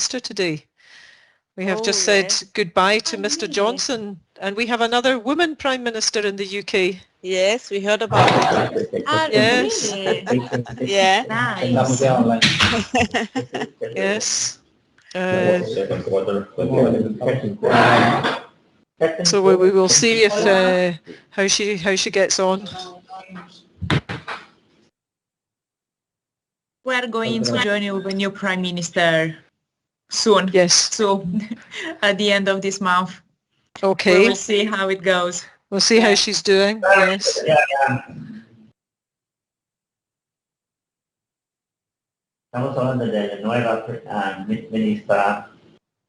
Minister today. We have just yes. said goodbye to Oh, Mr. really? Johnson, and we have another woman Prime Minister in the UK. Yes, we heard about it. Yes. Really? Yeah. Nice. Yes. So we will see if how she gets on. We're going to join you with a new Prime Minister soon. Yes. So at the end of this month, Okay. we will see how it goes. We'll see how she's doing. Yes. Estamos hablando de la nueva ministra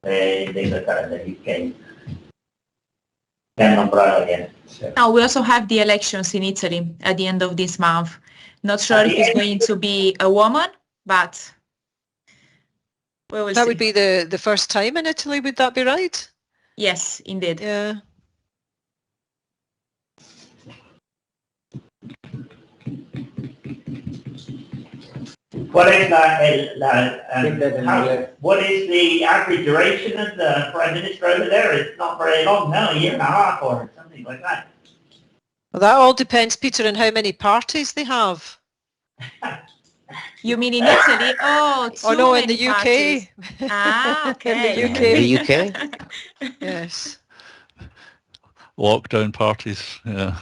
de Inglaterra, de UK. Que han nombrado bien. Now we also have the elections in Italy at the end of this month. Not sure if it's going to be a woman, but we will see. That would be the first time in Italy, would that be right? Yes, indeed. Yeah. What is what is the average duration of the Prime Minister over there? It's not very long now, a year and a half or something like that. Well, that all depends, Peter, on how many parties they have. You mean in Italy? Oh, Oh no, in many the UK. parties. Ah, okay. In the UK. The UK? Yes. Lockdown parties, yeah.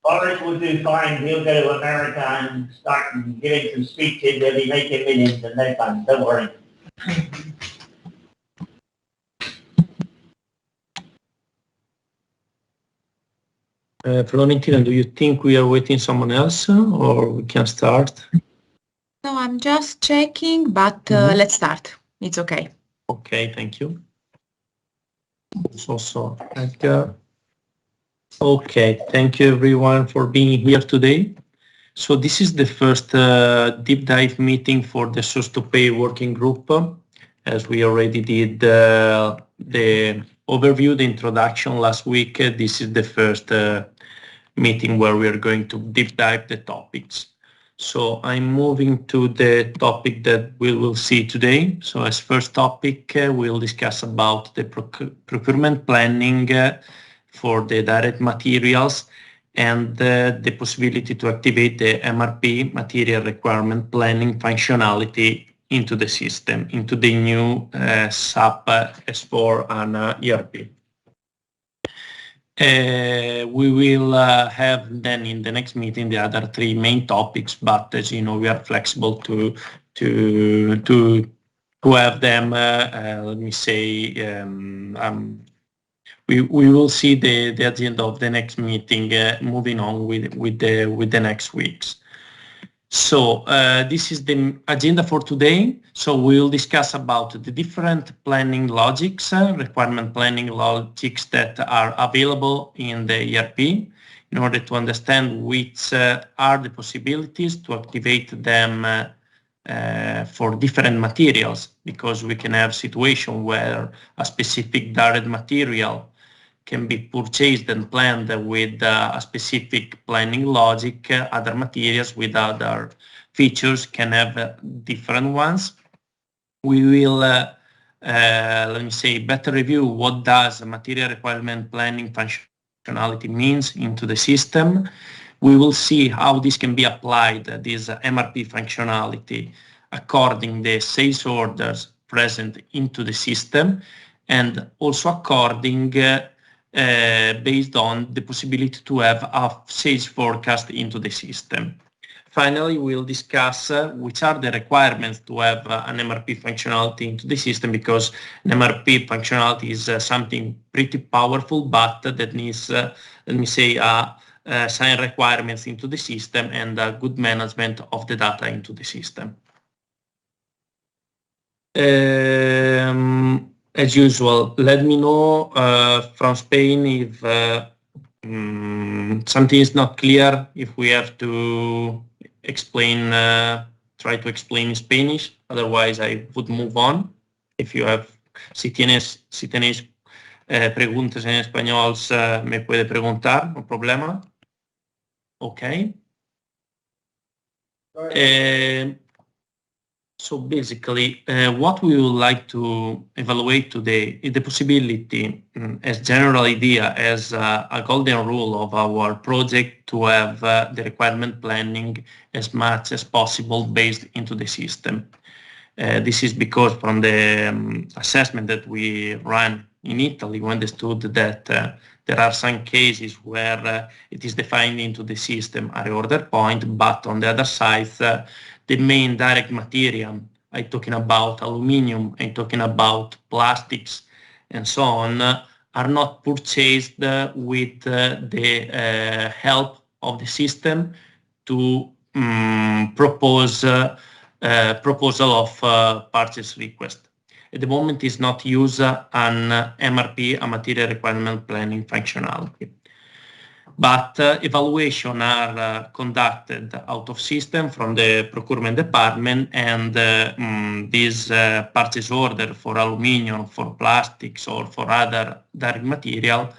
Boris will do fine. He'll go to America and start giving some speeches. They'll be making millions in no time. Don't worry. Florentina, do you think we are waiting someone else or we can start? No, I'm just checking, but let's start. It's okay. Okay, thank you. So, Edgar. Okay, thank you everyone for being here today. So this is the first deep dive meeting for the Source to Pay working group. As we already did the overview, the introduction last week, this is the first meeting where we are going to deep dive the topics. So I'm moving to the topic that we will see today. So as first topic, we'll discuss about the procurement planning for the direct materials and the possibility to activate the MRP, material requirement planning functionality into the system, into the new SAP S4 and ERP. We will have then in the next meeting the other three main topics, but as you know, we are flexible to have them. Let me say, we will see the agenda of the next meeting moving on with the next weeks. So this is the agenda for today. So we'll discuss about the different planning logics, requirement planning logics that are available in the ERP in order to understand which are the possibilities to activate them for different materials, because we can have situation where a specific direct material can be purchased and planned with a specific planning logic. Other materials with other features can have different ones. We will, let me say, better review what does material requirement planning functionality means into the system. We will see how this can be applied, this MRP functionality, according the sales orders present into the system, and also according based on the possibility to have a sales forecast into the system. Finally, we'll discuss which are the requirements to have an MRP functionality into the system, because an MRP functionality is something pretty powerful, but that needs, let me say, some requirements into the system and good management of the data into the system. As usual, let me know from Spain if something is not clear, if we have to explain, try to explain in Spanish. Otherwise, I would move on. If you have, si tenéis preguntas en español, me puede preguntar, no problema. Okay. So basically, what we would like to evaluate today is the possibility, as general idea, as a golden rule of our project, to have the requirement planning as much as possible based into the system. This is because from the assessment that we ran in Italy, we understood that there are some cases where it is defined into the system a reorder point, but on the other side, the main direct material, I'm talking about aluminium, I'm talking about plastics, and so on, are not purchased with the help of the system to propose proposal of purchase request. At the moment, is not used an MRP, a material requirement planning functionality. But evaluation are conducted out of system from the procurement department, and this purchase order for aluminium, for plastics, or for other direct material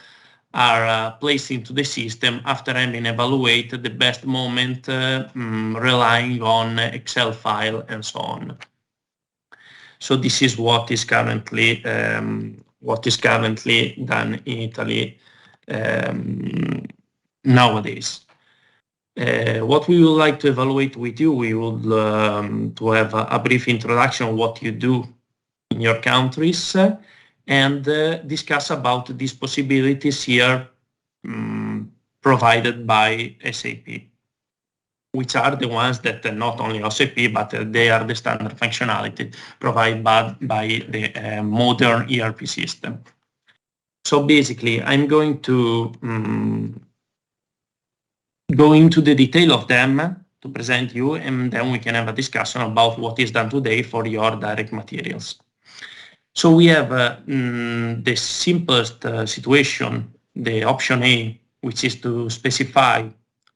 are placed into the system after having evaluated the best moment, relying on Excel file and so on. So this is what is currently done in Italy nowadays. What we would like to evaluate with you, we would to have a brief introduction of what you do in your countries, and discuss about these possibilities here provided by SAP, which are the ones that not only SAP, but they are the standard functionality provided by the modern ERP system. So basically, I'm going to go into the detail of them to present you, and then we can have a discussion about what is done today for your direct materials. So we have the simplest situation, the option A, which is to specify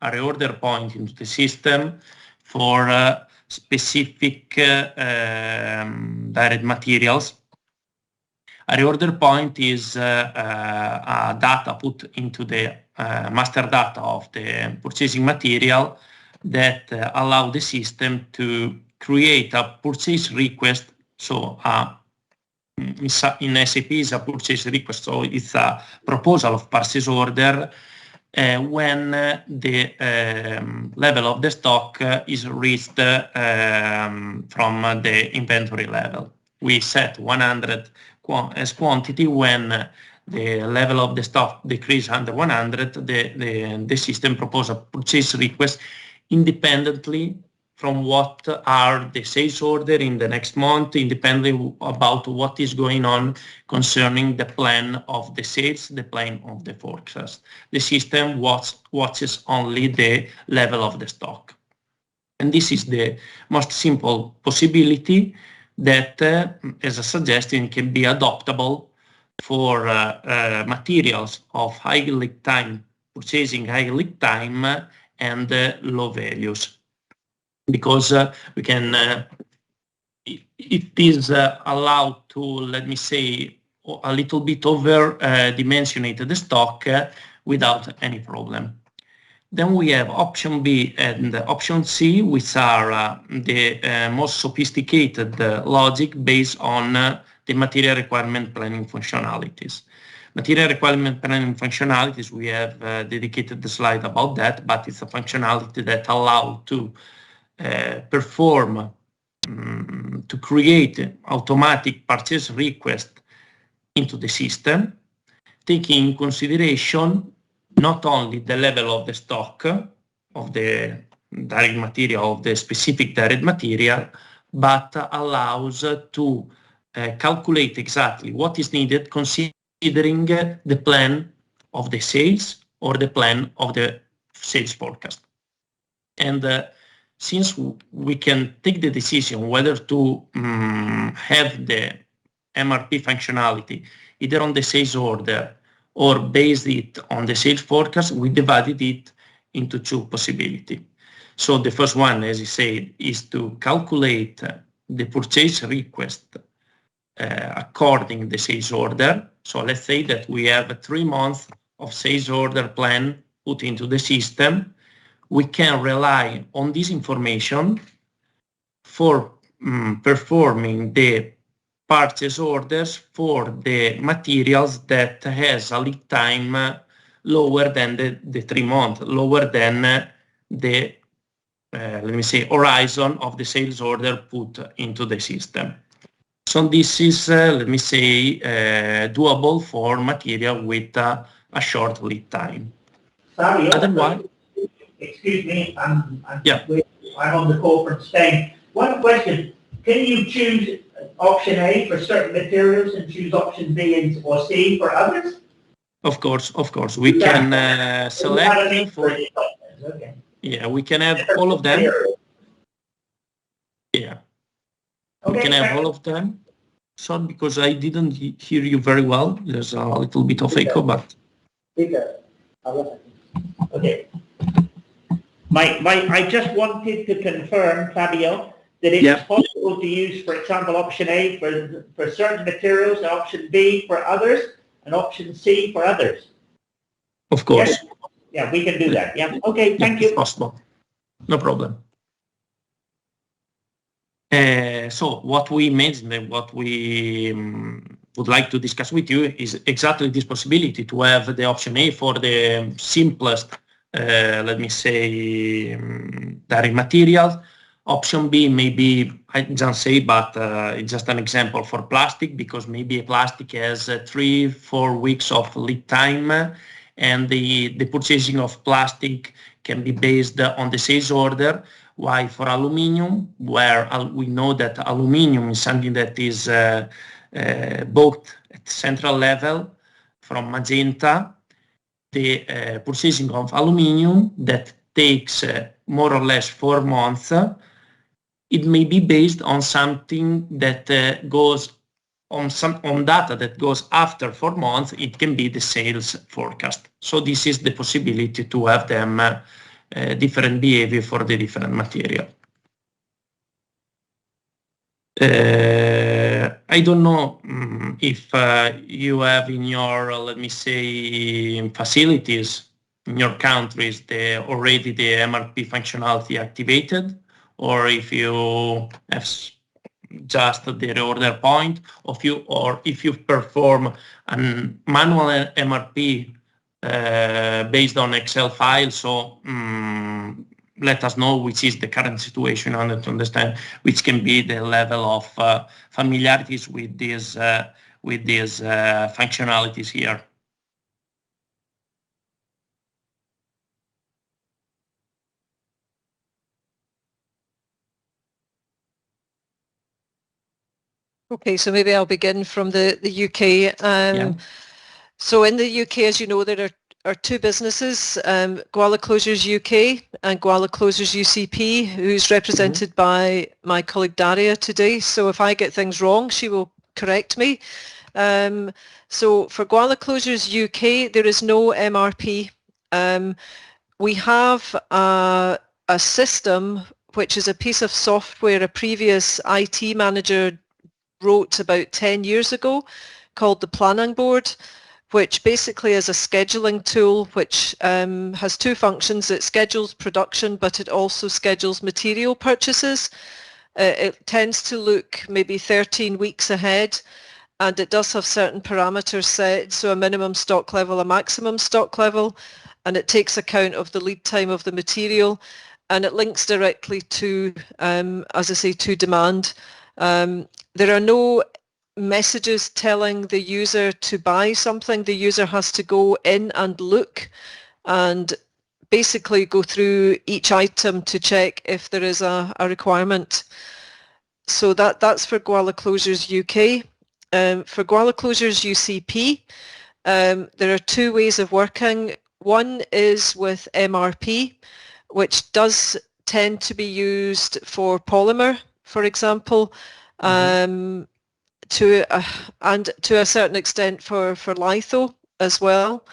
a reorder point into the system for specific direct materials. A reorder point is a data put into the master data of the purchasing material that allow the system to create a purchase request. So in SAP is a purchase request, so it's a proposal of purchase order when the level of the stock is reached from the inventory level. We set 100 as quantity. When the level of the stock decrease under 100, the system proposes a purchase request independently from what are the sales order in the next month, independently about what is going on concerning the plan of the sales, the plan of the forecast. The system watches only the level of the stock. And this is the most simple possibility that, as a suggestion, can be adoptable for materials of high lead time, purchasing high lead time and low values. Because we can, it is allowed to, let me say, a little bit over dimensionate the stock without any problem. Then we have option B and option C, which are the most sophisticated logic based on the material requirement planning functionalities. Material requirement planning functionalities, we have dedicated the slide about that, but it's a functionality that allows to perform, to create automatic purchase request into the system, taking in consideration not only the level of the stock of the direct material, of the specific direct material, but allows to calculate exactly what is needed considering the plan of the sales or the plan of the sales forecast. And since we can take the decision whether to have the MRP functionality either on the sales order or base it on the sales forecast, we divided it into two possibilities. So the first one, as I said, is to calculate the purchase request according the sales order. So let's say that we have 3 months of sales order plan put into the system. we can rely on this information for performing the purchase orders for the materials that has a lead time lower than the 3 months, lower than the let me say, horizon of the sales order put into the system. So this is, let me say, doable for material with a short lead time. Sorry, Otherwise, excuse me, I'm Yeah. on the call from Spain. One question, can you choose option A for certain materials and choose option B or C for others? of course, we can select for, Okay. yeah, we can have all of them. Yeah, we can have all of them. Sorry, because I didn't hear you very well. There's a little bit of echo, but Okay. I just wanted to confirm, Fabio, that it's Yeah. possible to use, for example, option A for certain materials, and option B for others, and option C for others. of course, Yes? Yeah, we can do that. Yeah. Okay, thank it's you. possible. No problem. So what we mentioned, what we would like to discuss with you is exactly this possibility to have the option A for the simplest, let me say, direct materials. Option B maybe, I don't say, but it's just an example for plastic, because maybe a plastic has 3-4 weeks of lead time, and the purchasing of plastic can be based on the sales order. Why for aluminium, where we know that aluminium is something that is bought at central level from Magenta, the purchasing of aluminium that takes more or less 4 months, it may be based on something that goes on data that goes after 4 months. It can be the sales forecast. So this is the possibility to have them different behavior for the different material. I don't know if you have in your, let me say, facilities, in your countries, already the MRP functionality activated, or if you have just the reorder point, or if you perform a manual MRP based on Excel file. So let us know which is the current situation in order to understand which can be the level of familiarities with these functionalities here. Okay, so maybe I'll begin from the UK. Yeah. So in the UK, as you know, there are two businesses, Guala Closures UK and Guala Closures UCP, who's represented by my colleague Daria today. So if I get things wrong, she will correct me. So for Guala Closures UK, there is no MRP. We have a system, which is a piece of software a previous IT manager wrote about 10 years ago, called the Planning Board, which basically is a scheduling tool which has two functions. It schedules production, but it also schedules material purchases. It tends to look maybe 13 weeks ahead, and it does have certain parameters set, so a minimum stock level, a maximum stock level, and it takes account of the lead time of the material, and it links directly to, as I say, to demand. There are no messages telling the user to buy something. The user has to go in and look and basically go through each item to check if there is a requirement. So that's for Guala Closures UK. For Guala Closures UCP, there are two ways of working. One is with MRP, which does tend to be used for polymer, for example, and to a certain extent for litho as well.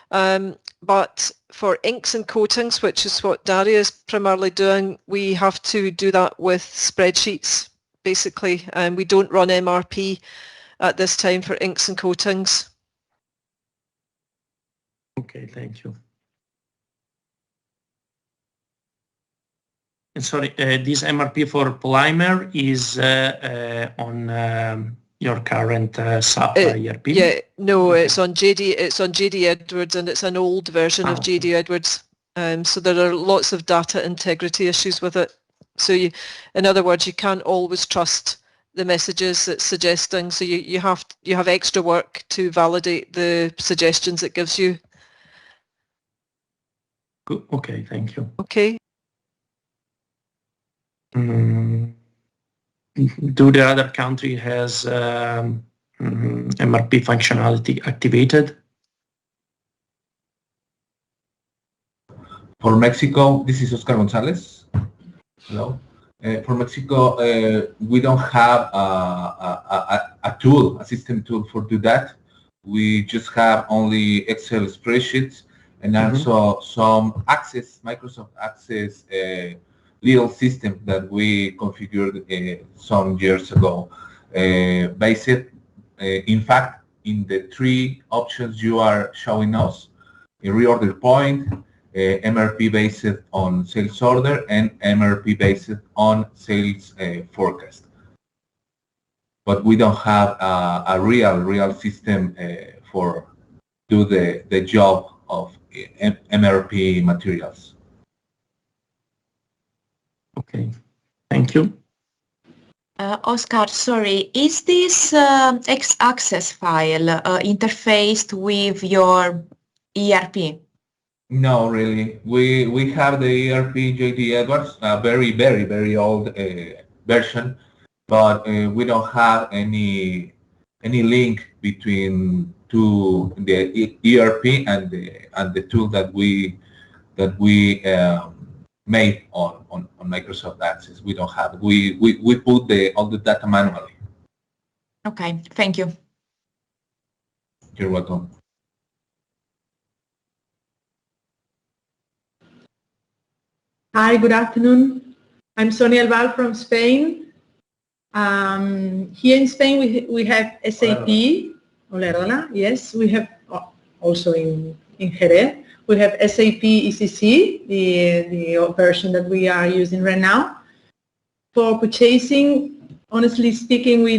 But for inks and coatings, which is what Daria is primarily doing, we have to do that with spreadsheets, basically, and we don't run MRP at this time for inks and coatings. Okay, thank you. Sorry, this MRP for Polymer is on your current SAP ERP? Yeah, no, okay. It's on JD Edwards, and it's an old version of Okay. JD Edwards. So there are lots of data integrity issues with it. So in other words, you can't always trust the messages it's suggesting. So you have extra work to validate the suggestions it gives you. Good. Okay, thank you. Okay. Do the other country has MRP functionality activated? For Mexico, this is Oscar Gonzalez. Hello. For Mexico, we don't have a tool, a system tool for do that. We just have only Excel spreadsheets and also some Access, Microsoft Access little system that we configured some years ago. Based, in fact, in the three options you are showing us, a reorder point, MRP based on sales order, and MRP based on sales forecast. But we don't have a real system for do the job of MRP materials. Okay, thank you. Oscar, sorry, is this X-Access file interfaced with your ERP? No, really. We have the ERP JD Edwards, a very old version, but we don't have any link between the ERP and the tool that we made on Microsoft Access. We don't have. We put all the data manually. Okay, thank you. You're welcome. Hi, good afternoon. I'm Sonia Albal from Spain. Here in Spain, we have SAP, Olerola, yes. We have also in Jerez, we have SAP ECC, the version that we are using right now. For purchasing, honestly speaking, we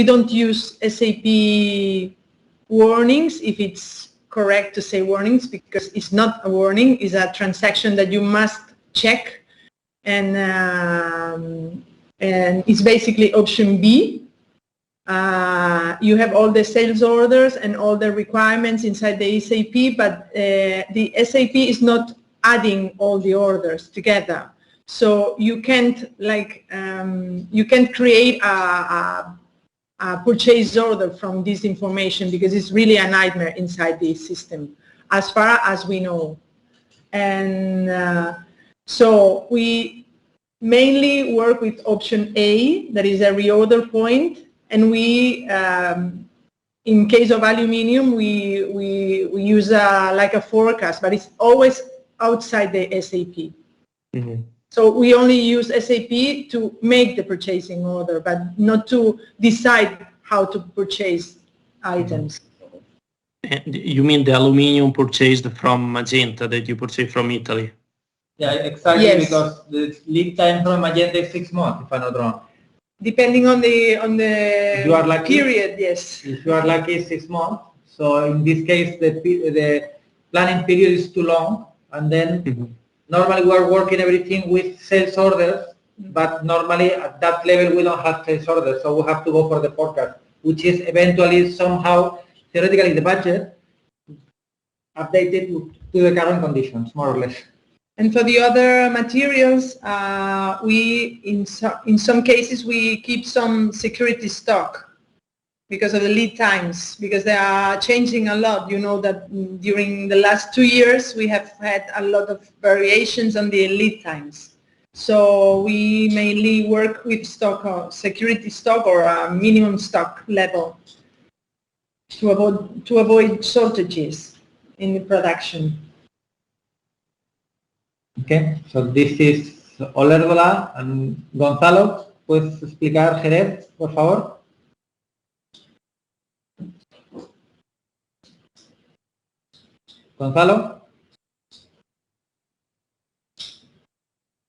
don't use SAP warnings, if it's correct to say warnings, because it's not a warning, it's a transaction that you must check, and it's basically option B. You have all the sales orders and all the requirements inside the SAP, but the SAP is not adding all the orders together. So you can't create a purchase order from this information, because it's really a nightmare inside the system, as far as we know. And so we mainly work with option A, that is a reorder point. And we, in case of aluminium, we use like a forecast, but it's always outside the SAP. Mm-hmm. So we only use SAP to make the purchasing order, but not to decide how to purchase items. And you mean the aluminium purchased from Magenta that you purchased from Italy? Yeah, exactly, Yes. because the lead time from Magenta is 6 months, if I'm not wrong. Depending on the you are lucky, period, yes. If you are lucky, 6 months. So in this case, the planning period is too long, and then normally we are working everything with sales orders, but normally at that level we don't have sales orders, so we have to go for the forecast, which is eventually somehow theoretically the budget updated to the current conditions, more or less. And for the other materials, we in some cases we keep some security stock because of the lead times, because they are changing a lot. You know that during the last 2 years we have had a lot of variations on the lead times. So we mainly work with stock or security stock or a minimum stock level to avoid shortages in the production. Okay, so this is Olerola and Gonzalo. ¿Puedes explicar Jerez, por favor? Gonzalo.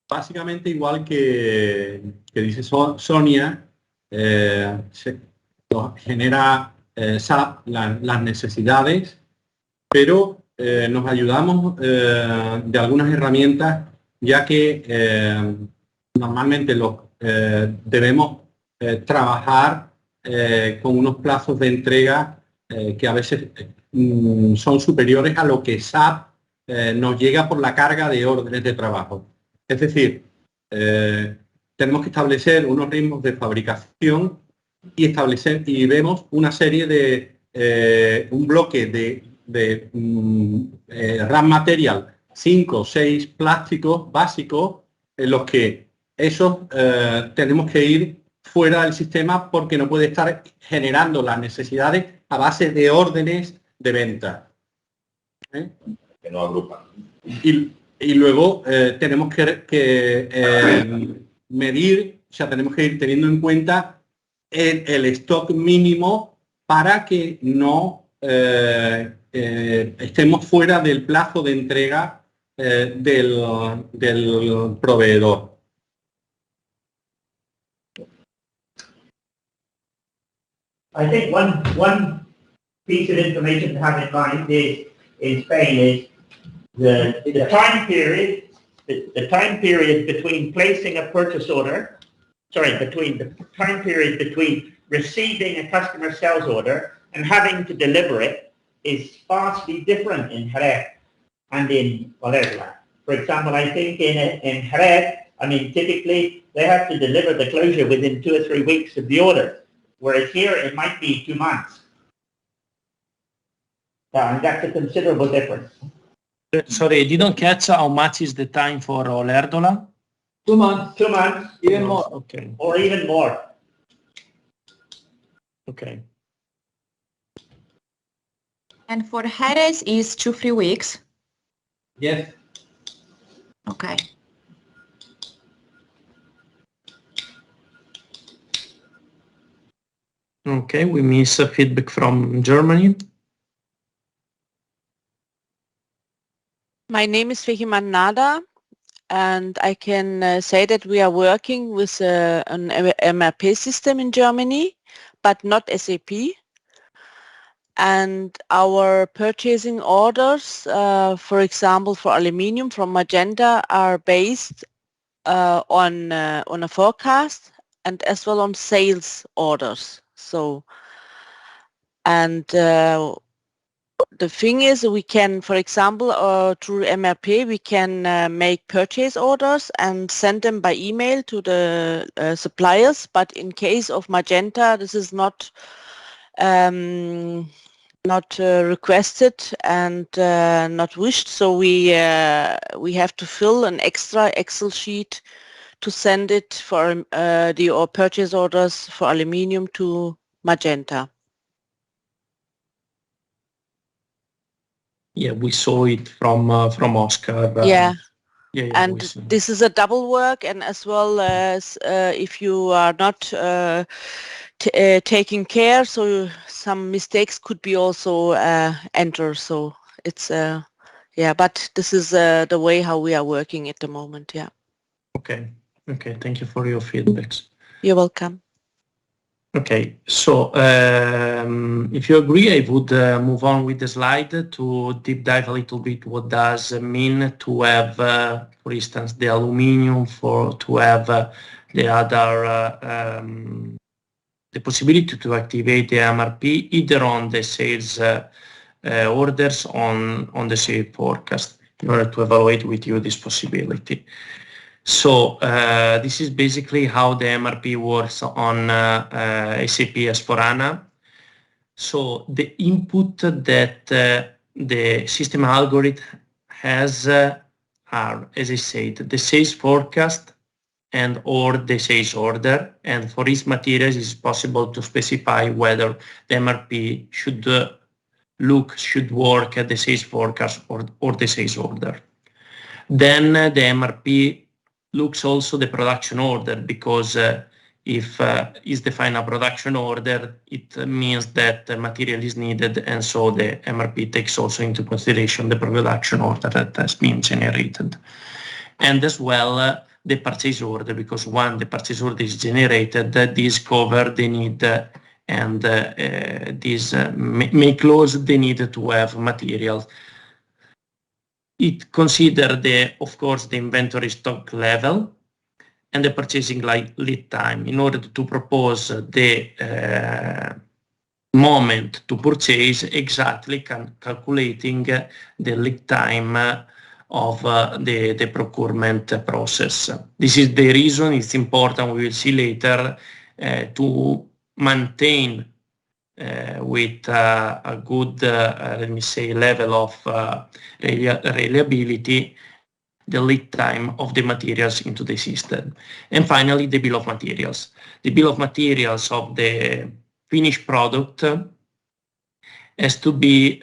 básicamente igual que dice Sonia, genera SAP las necesidades, pero nos ayudamos de algunas herramientas, ya que normalmente debemos trabajar con unos plazos de entrega que a veces son superiores a lo que SAP nos llega por la carga de órdenes de trabajo. Es decir, tenemos que establecer unos ritmos de fabricación y vemos una serie de un bloque de RAM material, 5 o 6 plásticos básicos en los que esos tenemos que ir fuera del sistema porque no puede estar generando las necesidades a base de órdenes de venta. Que no agrupan. Y luego tenemos que medir, o sea, tenemos que ir teniendo en cuenta el stock mínimo para que no estemos fuera del plazo de entrega del proveedor. I think one piece of information to have in mind is, in Spain, is the time period, the time period between placing a purchase order, between the time period between receiving a customer sales order and having to deliver it is vastly different in Jerez and in Valerla. For example, I think in Jerez, typically they have to deliver the closure within 2 or 3 weeks of the order, whereas here it might be 2 months. And that's a considerable difference. Sorry, I didn't catch how much is the time for Olérdola? 2 months, 2 months, even more. Okay, or even more. okay. And for Jerez is 2-3 weeks. Yes. Okay. Okay, we miss feedback from Germany. My name is Fehiman Nada, and I can say that we are working with an MRP system in Germany, but not SAP. And our purchasing orders, for example, for aluminium from Magenta, are based on a forecast and as well on sales orders. So, and the thing is, we can, for example, through MRP, we can make purchase orders and send them by email to the suppliers. But in case of Magenta, this is not requested and not wished. So we have to fill an extra Excel sheet to send it for the purchase orders for aluminium to Magenta. Yeah, we saw it from Oscar. Yeah. Yeah, And this is a double work, and as well as if you are not taking care, so some mistakes could be also entered. So it's yeah, but this is the way how we are working at the moment. Yeah. Okay. Okay. Thank you for your feedbacks. You're welcome. Okay, so if you agree, I would move on with the slide to deep dive a little bit what does it mean to have, for instance, the aluminium, to have the other, the possibility to activate the MRP either on the sales orders on the sales forecast in order to evaluate with you this possibility. So this is basically how the MRP works on SAP S/4HANA. So the input that the system algorithm has are, as I said, the sales forecast and or the sales order. And for each materials, it's possible to specify whether the MRP should work at the sales forecast or the sales order. Then the MRP looks also the production order, because if is the final production order, it means that the material is needed, and so the MRP takes also into consideration the production order that has been generated. And as well, the purchase order, because when the purchase order is generated, this cover the need and this may close the need to have materials. It consider of course, the inventory stock level and the purchasing lead time in order to propose the moment to purchase, exactly calculating the lead time of the procurement process. This is the reason it's important, we will see later, to maintain with a good, let me say, level of reliability, the lead time of the materials into the system. And finally, the bill of materials. The bill of materials of the finished product has to be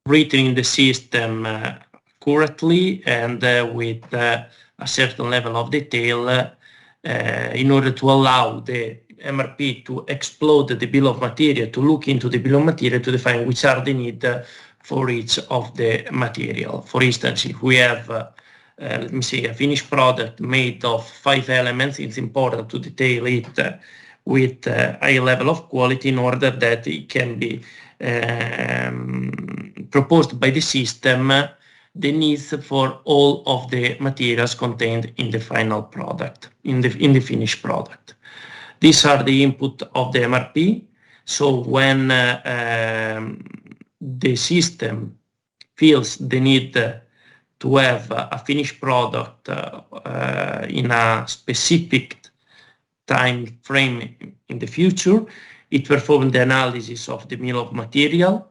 written in the system accurately and with a certain level of detail in order to allow the MRP to explode the bill of material, to look into the bill of material to define which are the need for each of the material. For instance, if we have, let me say, a finished product made of 5 elements, it's important to detail it with a high level of quality in order that it can be proposed by the system the needs for all of the materials contained in the final product, in the finished product. These are the input of the MRP. So when the system feels the need to have a finished product in a specific time frame in the future, it performs the analysis of the bill of material.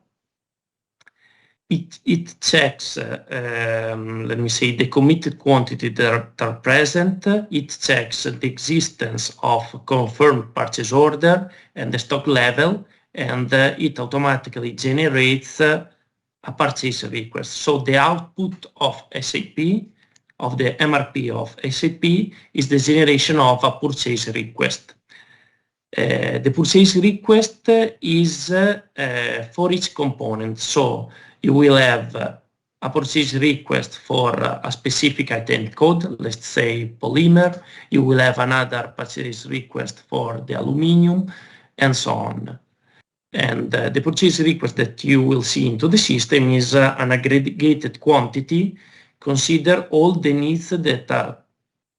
It checks, let me say, the committed quantity that are present. It checks the existence of confirmed purchase order and the stock level, and it automatically generates a purchase request. So the output of SAP, of the MRP of SAP, is the generation of a purchase request. The purchase request is for each component. So you will have a purchase request for a specific item code, let's say polymer. You will have another purchase request for the aluminum, and so on. And the purchase request that you will see into the system is an aggregated quantity. Consider all the needs that are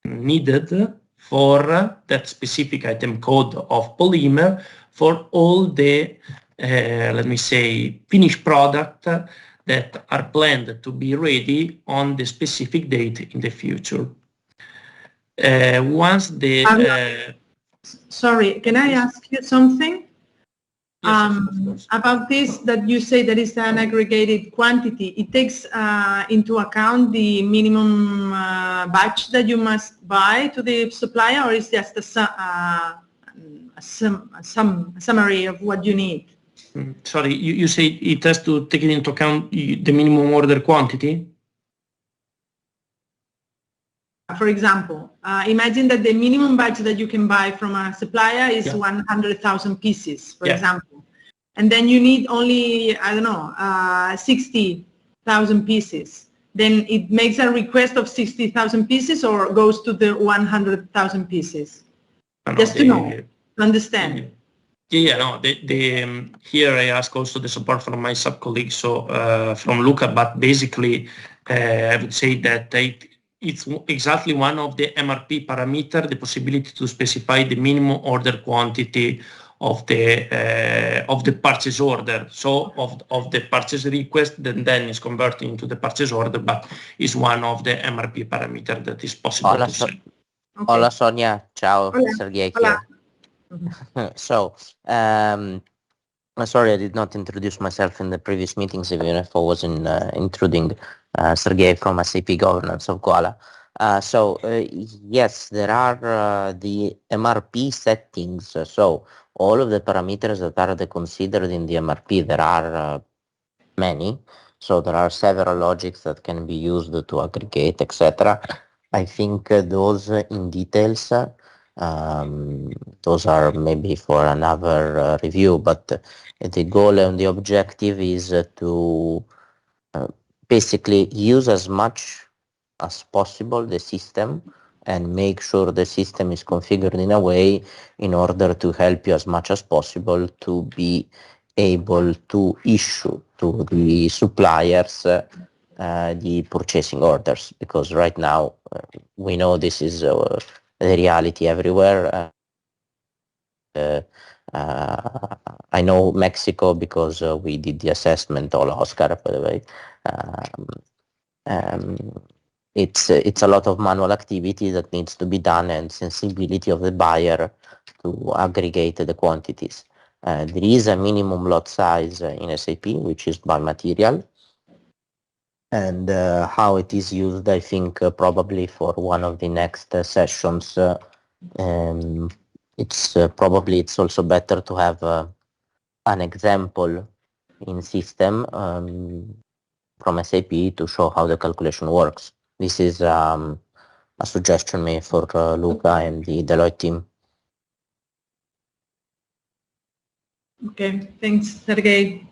needed for that specific item code of polymer for all the let me say, finished product that are planned to be ready on the specific date in the future. Once the... Sorry, can I ask you something? Yes, of course. About this that you say that is an aggregated quantity, it takes into account the minimum batch that you must buy to the supplier, or is just a summary of what you need? Sorry, you say it has to take into account the minimum order quantity? For example, imagine that the minimum batch that you can buy from a supplier is 100,000 pieces, for example. And then you need only, I don't know, 60,000 pieces. Then it makes a request of 60,000 pieces or goes to the 100,000 pieces? Just to know, to understand. Here I ask also the support from my sub-colleague, so from Luca, but basically I would say that it's exactly one of the MRP parameter, the possibility to specify the minimum order quantity of the purchase order, so of the purchase request that then is converted into the purchase order, but is one of the MRP parameter that is possible to set. Okay. Hola Sonia, ciao, Sergei here. So, sorry I did not introduce myself in the previous meetings, even if I was intruding Sergei from SAP Governance of Koala. Yes, there are the MRP settings. So all of the parameters that are considered in the MRP, there are many. So there are several logics that can be used to aggregate, etc. I think those in details, those are maybe for another review, but the goal and the objective is to basically use as much as possible the system and make sure the system is configured in a way in order to help you as much as possible to be able to issue to the suppliers the purchasing orders, because right now we know this is the reality everywhere. I know Mexico because we did the assessment, all Oscar, by the way. It's a lot of manual activity that needs to be done and sensibility of the buyer to aggregate the quantities. There is a minimum lot size in SAP, which is by material. And how it is used, I think probably for one of the next sessions, it's also better to have an example in system from SAP to show how the calculation works. This is a suggestion made for Luca and the Deloitte team. Okay, thanks, Sergey.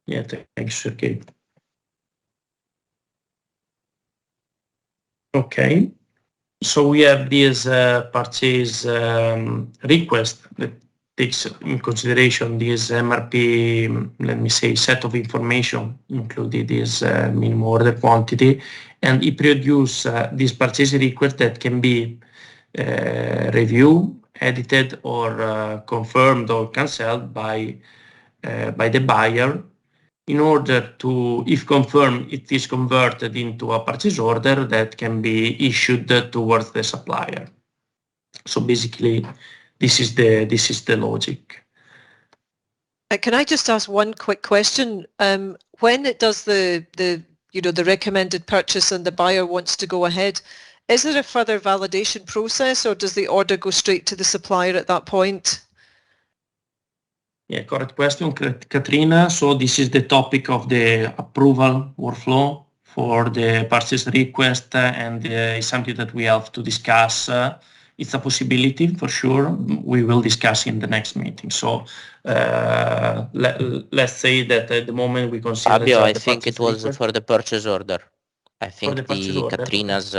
Yeah, thanks, Sergey. Okay, so we have this purchase request that takes in consideration this MRP, let me say, set of information, including this minimum order quantity, and it produces this purchase request that can be reviewed, edited, or confirmed or cancelled by the buyer. In order to, if confirmed, it is converted into a purchase order that can be issued towards the supplier. So basically, this is the logic. Can I just ask one quick question? When it does the recommended purchase and the buyer wants to go ahead, is there a further validation process, or does the order go straight to the supplier at that point? Yeah, correct question, Katrina. So this is the topic of the approval workflow for the purchase request, and it's something that we have to discuss. It's a possibility for sure. We will discuss in the next meeting. So let's say that at the moment we consider. Fabio, I think it was for the purchase order. I think the purchase order. Katrina's.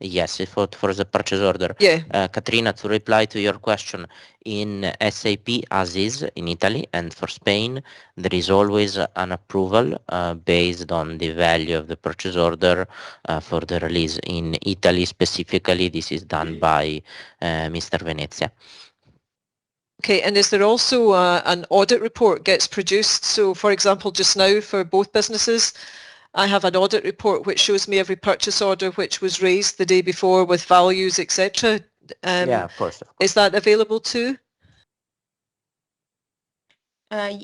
Yes, for the purchase order. Yeah. Katrina, to reply to your question, in SAP as is in Italy and for Spain, there is always an approval based on the value of the purchase order for the release. In Italy specifically, this is done by Mr. Venezia. Okay, and is there also an audit report gets produced? So, for example, just now for both businesses, I have an audit report which shows me every purchase order which was raised the day before with values, etc. Yeah, of course. Is that available too?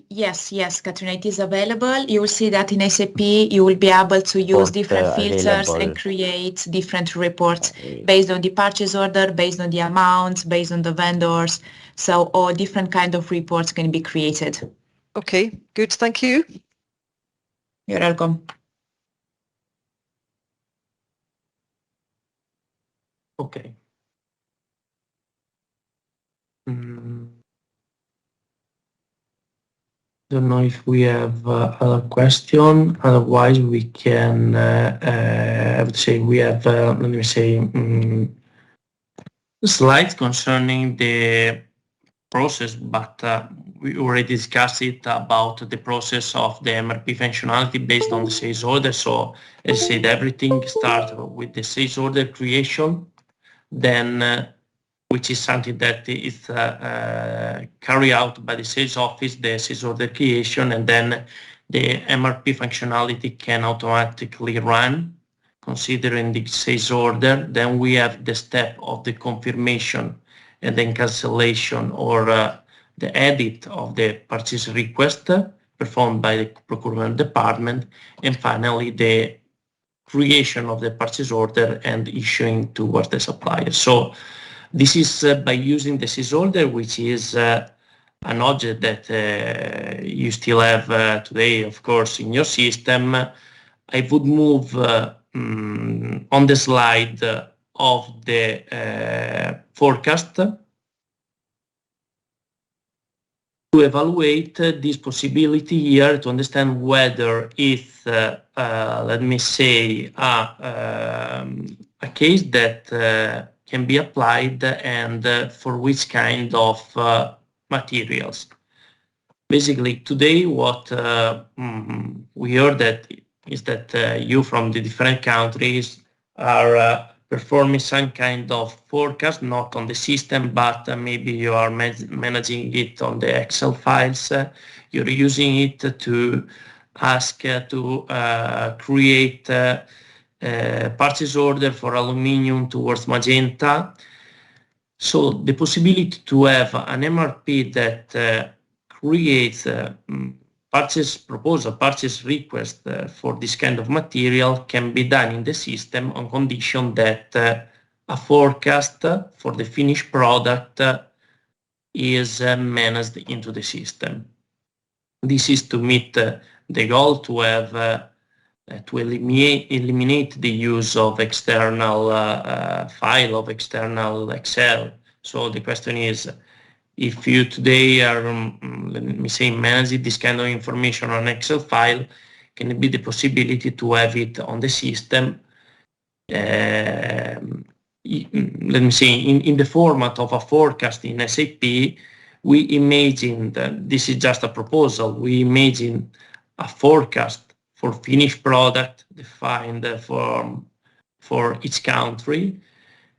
Yes, Katrina, it is available. You will see that in SAP you will be able to use different filters and create different reports based on the purchase order, based on the amounts, based on the vendors. So all different kind of reports can be created. Okay, good. Thank you. You're welcome. Okay. Don't know if we have other question. Otherwise, we can. I would say we have. Let me say slides concerning the process, but we already discussed it about the process of the MRP functionality based on the sales order. So as I said, everything starts with the sales order creation. Then, which is something that is carried out by the sales office, the sales order creation, and then the MRP functionality can automatically run, considering the sales order. Then we have the step of the confirmation and then cancellation or the edit of the purchase request performed by the procurement department, and finally the creation of the purchase order and issuing towards the supplier. So this is by using the sales order, which is an object that you still have today, of course, in your system. I would move on the slide of the forecast. to evaluate this possibility here to understand whether it's, let me say, a case that can be applied and for which kind of materials. Basically, today what we heard that is that you from the different countries are performing some kind of forecast, not on the system, but maybe you are managing it on the Excel files. You're using it to ask to create purchase order for aluminium towards Magenta. So the possibility to have an MRP that creates purchase proposal, purchase request for this kind of material can be done in the system on condition that a forecast for the finished product is managed into the system. This is to meet the goal to have to eliminate the use of external file of external Excel. So the question is, if you today are, let me say, managing this kind of information on Excel file, can it be the possibility to have it on the system, let me say, in the format of a forecast in SAP? We imagine that this is just a proposal. We imagine a forecast for finished product defined for each country,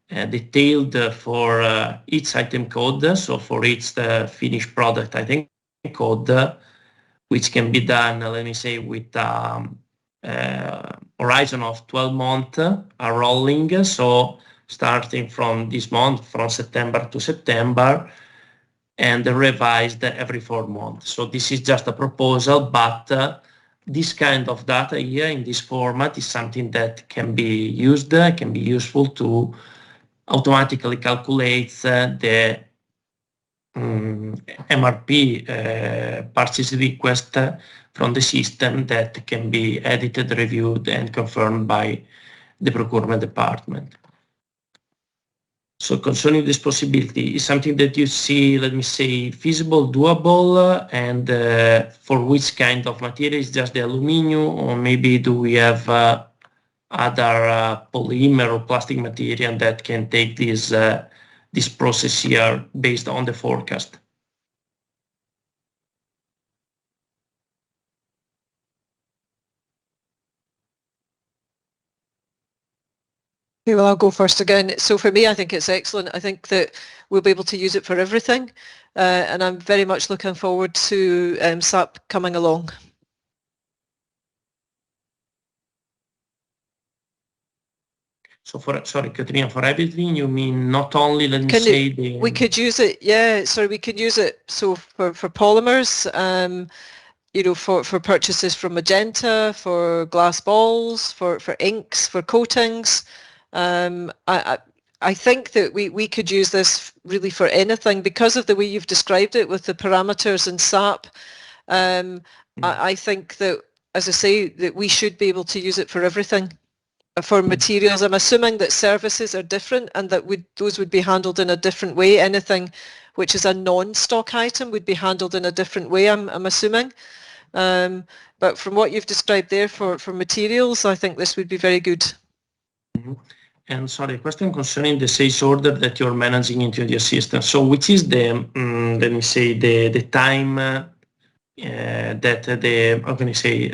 detailed for each item code, so for each finished product item code, which can be done, let me say, with horizon of 12 months, a rolling, so starting from this month, from September to September, and revised every 4 months. So this is just a proposal, but this kind of data here in this format is something that can be used, can be useful to automatically calculates the MRP purchase request from the system that can be edited, reviewed, and confirmed by the procurement department. So concerning this possibility, is something that you see, let me say, feasible, doable, and for which kind of material? Is just the aluminum, or maybe do we have other polymer or plastic material that can take this process here based on the forecast? Okay, well, I'll go first again. So for me, I think it's excellent. I think that we'll be able to use it for everything. And I'm very much looking forward to SAP coming along. So sorry, Katrina, for everything, you mean not only, let me say, we could use it, yeah, sorry, we could use it, so for polymers, you know, for purchases from Magenta, for glass balls, for inks, for coatings. I think that we could use this really for anything because of the way you've described it with the parameters in SAP. I think that, as I say, that we should be able to use it for everything. For materials, I'm assuming that services are different and that those would be handled in a different way. Anything which is a non-stock item would be handled in a different way, I'm assuming. But from what you've described there for materials, I think this would be very good. Mm-hmm. And sorry, a question concerning the sales order that you're managing into your system. So which is the, let me say, the time that how can I say,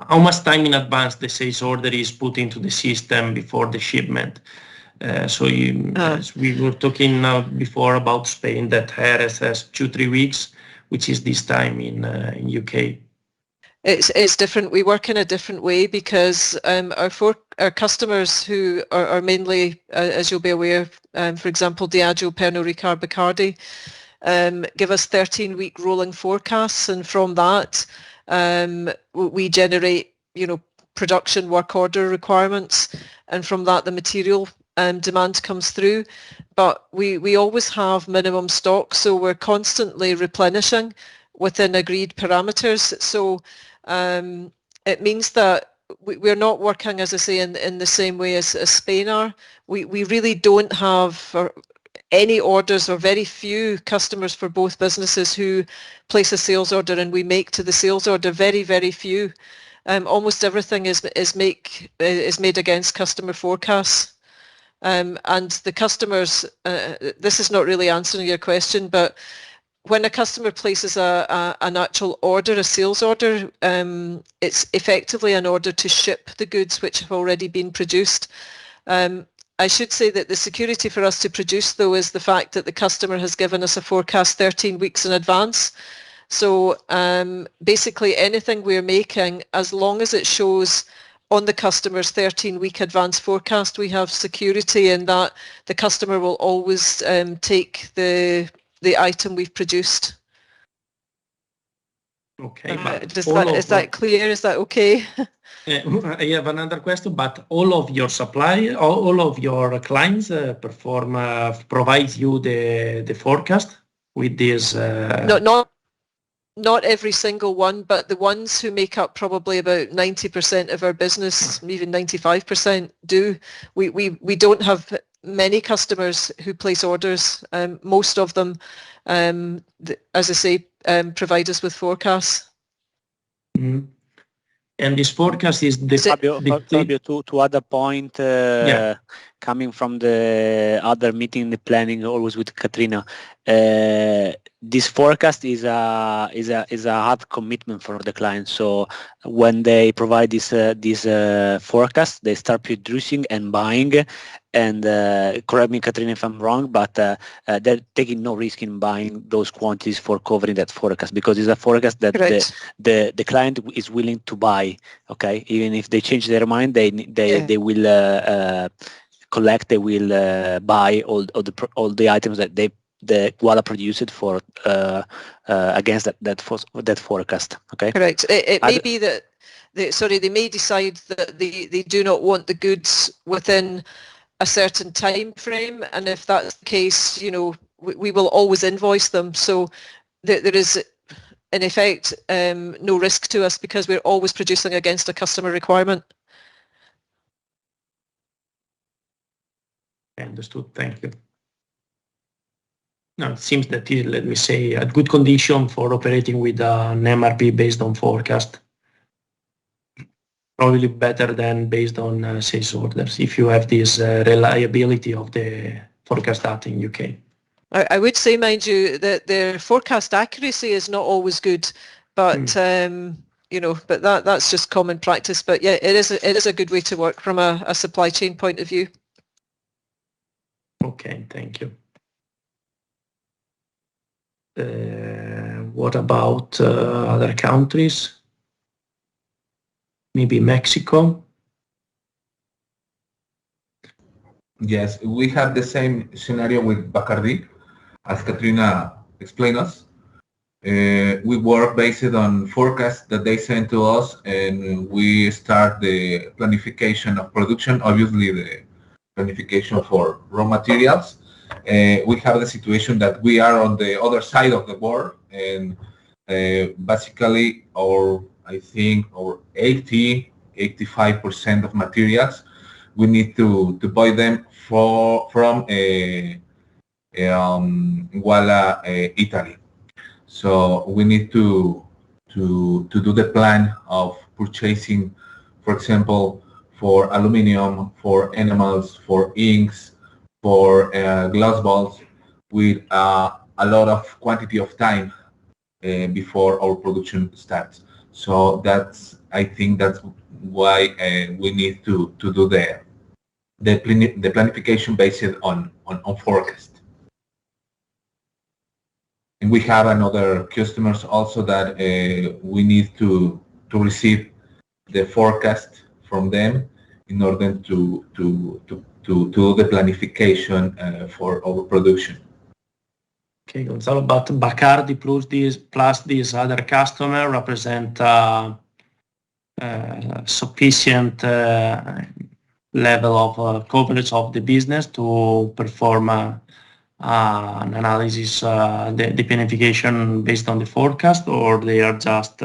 how much time in advance the sales order is put into the system before the shipment? So as we were talking before about Spain, that has 2-3 weeks, which is this time in UK. It's different. We work in a different way because our customers who are mainly, as you'll be aware, for example, Diageo, Pernod Ricard, Bacardi, give us 13-week rolling forecasts, and from that we generate, you know, production work order requirements, and from that the material demand comes through. But we always have minimum stock, so we're constantly replenishing within agreed parameters. So it means that we're not working, as I say, in the same way as Spain are. We really don't have any orders, or very few customers for both businesses who place a sales order and we make to the sales order. Very, very few. Almost everything is made against customer forecasts. And the customers, this is not really answering your question, but when a customer places an actual order, a sales order, it's effectively an order to ship the goods which have already been produced. I should say that the security for us to produce, though, is the fact that the customer has given us a forecast 13 weeks in advance. So basically anything we're making, as long as it shows on the customer's 13-week advance forecast, we have security in that the customer will always take the item we've produced. Okay, but is that clear? Is that okay? I have another question, but all of your all of your clients provide you the forecast with this? Not every single one, but the ones who make up probably about 90% of our business, even 95% do. We don't have many customers who place orders. Most of them, as I say, provide us with forecasts. Mm-hmm. And this forecast is Fabio, to other point, coming from the other meeting, the planning always with Katrina, this forecast is a hard commitment for the client. So when they provide this forecast, they start producing and buying. And correct me, Katrina, if I'm wrong, but they're taking no risk in buying those quantities for covering that forecast, because it's a forecast that the client is willing to buy. Okay, even if they change their mind, they will collect. They will buy all the items that the Guala produced for against that forecast. Okay. Correct. It may be that they may decide that they do not want the goods within a certain time frame, and if that's the case, we will always invoice them. So there is, in effect, no risk to us because we're always producing against a customer requirement. Understood. Thank you. Now, it seems that is, let me say, a good condition for operating with an MRP based on forecast. Probably better than based on sales orders, if you have this reliability of the forecast data in UK. I would say, mind you, that their forecast accuracy is not always good, but but that's just common practice. But yeah, it is a good way to work from a supply chain point of view. Okay, thank you. What about other countries? Maybe Mexico? Yes, we have the same scenario with Bacardi, as Katrina explained us. We work based on forecasts that they send to us, and we start the planification of production, obviously the planification for raw materials. We have the situation that we are on the other side of the world, and basically our 85% of materials, we need to buy them from Guala, Italy. So we need to do the plan of purchasing, for example, for aluminum, for enamels, for inks, for glass balls, with a lot of quantity of time before our production starts. So I think that's why we need to do the planification based on forecast. And we have another customers also that we need to receive the forecast from them in order to do the planification for our production. Okay, Gonzalo, but Bacardi plus this other customer represent sufficient level of coverage of the business to perform an analysis, the planification based on the forecast, or they are just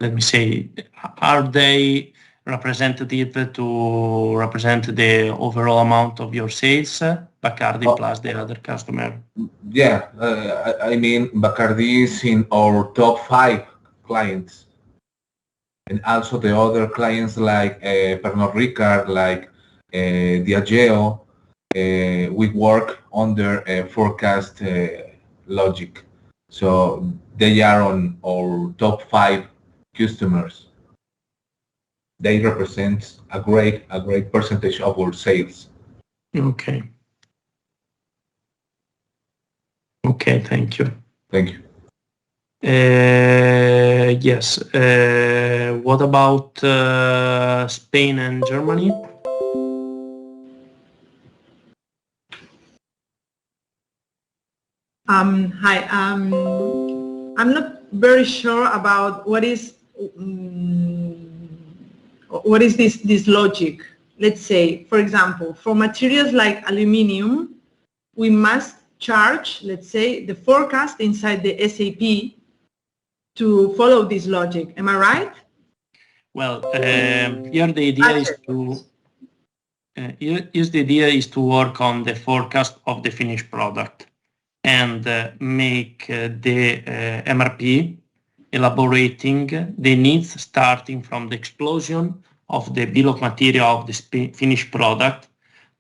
let me say, are they representative to represent the overall amount of your sales, Bacardi plus the other customer? Yeah, I mean, Bacardi is in our top 5 clients. And also the other clients like Pernod Ricard, like Diageo, we work under a forecast logic. So they are on our top 5 customers. They represent a great percentage of our sales. Okay. Okay, thank you. Thank you. Yes. What about Spain and Germany? Hi. I'm not very sure about what is this logic. Let's say, for example, for materials like aluminium, we must charge, let's say, the forecast inside the SAP to follow this logic. Am I right? Well, here the idea is to work on the forecast of the finished product and make the MRP elaborating the needs starting from the explosion of the bill of material of the finished product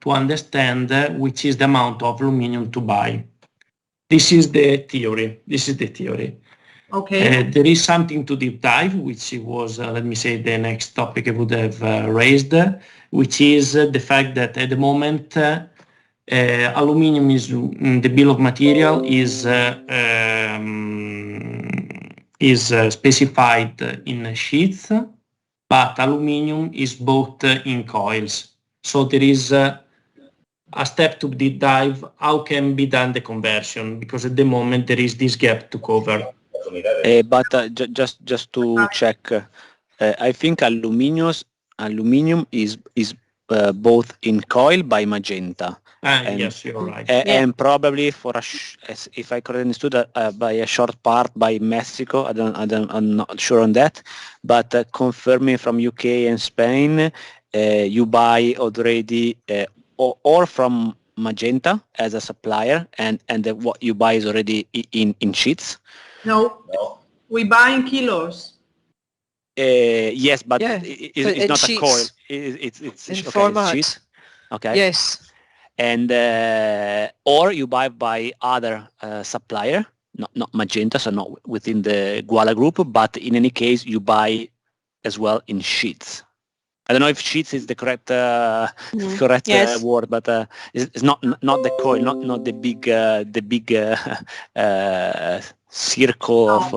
to understand which is the amount of aluminum to buy. This is the theory. Okay. There is something to deep dive, which was, let me say, the next topic I would have raised, which is the fact that at the moment, aluminum is the bill of material is specified in sheets, but aluminum is bought in coils. So there is a step to deep dive. How can be done the conversion? Because at the moment there is this gap to cover. But just to check, I think aluminium is both in coil by Magenta. Yes, you're right. And probably for if I correctly understood, by a short part by Mexico. I'm not sure on that, but confirming from UK and Spain, you buy already or from Magenta as a supplier, and what you buy is already in sheets. No, we buy in kilos. Yes, but Yeah, it's not sheets. a coil. It's In okay, format. it's sheets. Okay. Yes. And or you buy by other supplier, not Magenta, so not within the Guala group, but in any case you buy as well in sheets. I don't know if sheets is the correct Yes. word, but it's not the coil, not the big circle of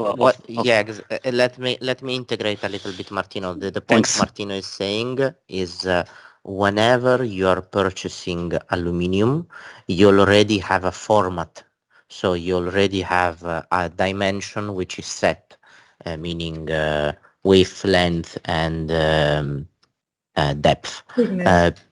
Yeah, let me integrate a little bit, Martino. The point Thanks. Martino is saying is whenever you are purchasing aluminum, you already have a format. So you already have a dimension which is set, meaning wavelength and depth.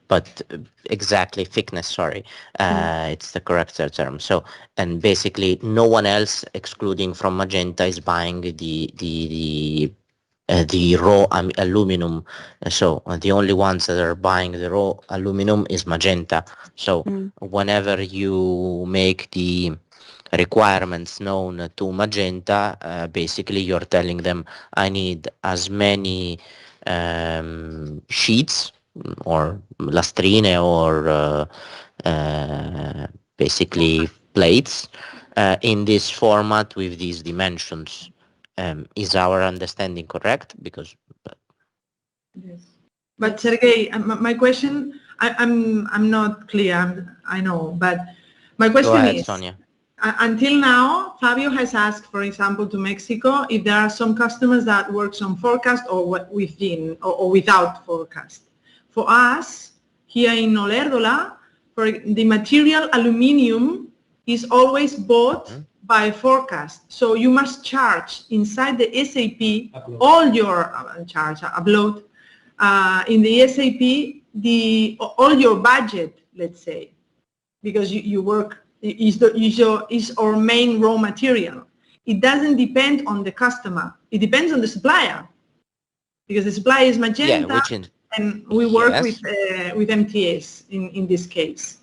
But exactly, thickness, sorry. It's the correct term. So, and basically no one else, excluding from Magenta, is buying the raw aluminum. So the only ones that are buying the raw aluminum is Magenta. So whenever you make the requirements known to Magenta, basically you're telling them, I need as many sheets or lastrine or basically plates in this format with these dimensions. Is our understanding correct? Because Yes. But Sergey, my question, I'm not clear. I know, but my question go ahead, is, Sonia. Until now, Fabio has asked, for example, to Mexico, if there are some customers that works on forecast or within or without forecast. For us, here in Olérdola, for the material aluminum is always bought by forecast. So you must charge inside the SAP all your upload in the SAP all your budget, let's say, because you work is our main raw material. It doesn't depend on the customer. It depends on the supplier. because the supply is Yeah, Magenta, which is, and we work yes. with MTS in this case.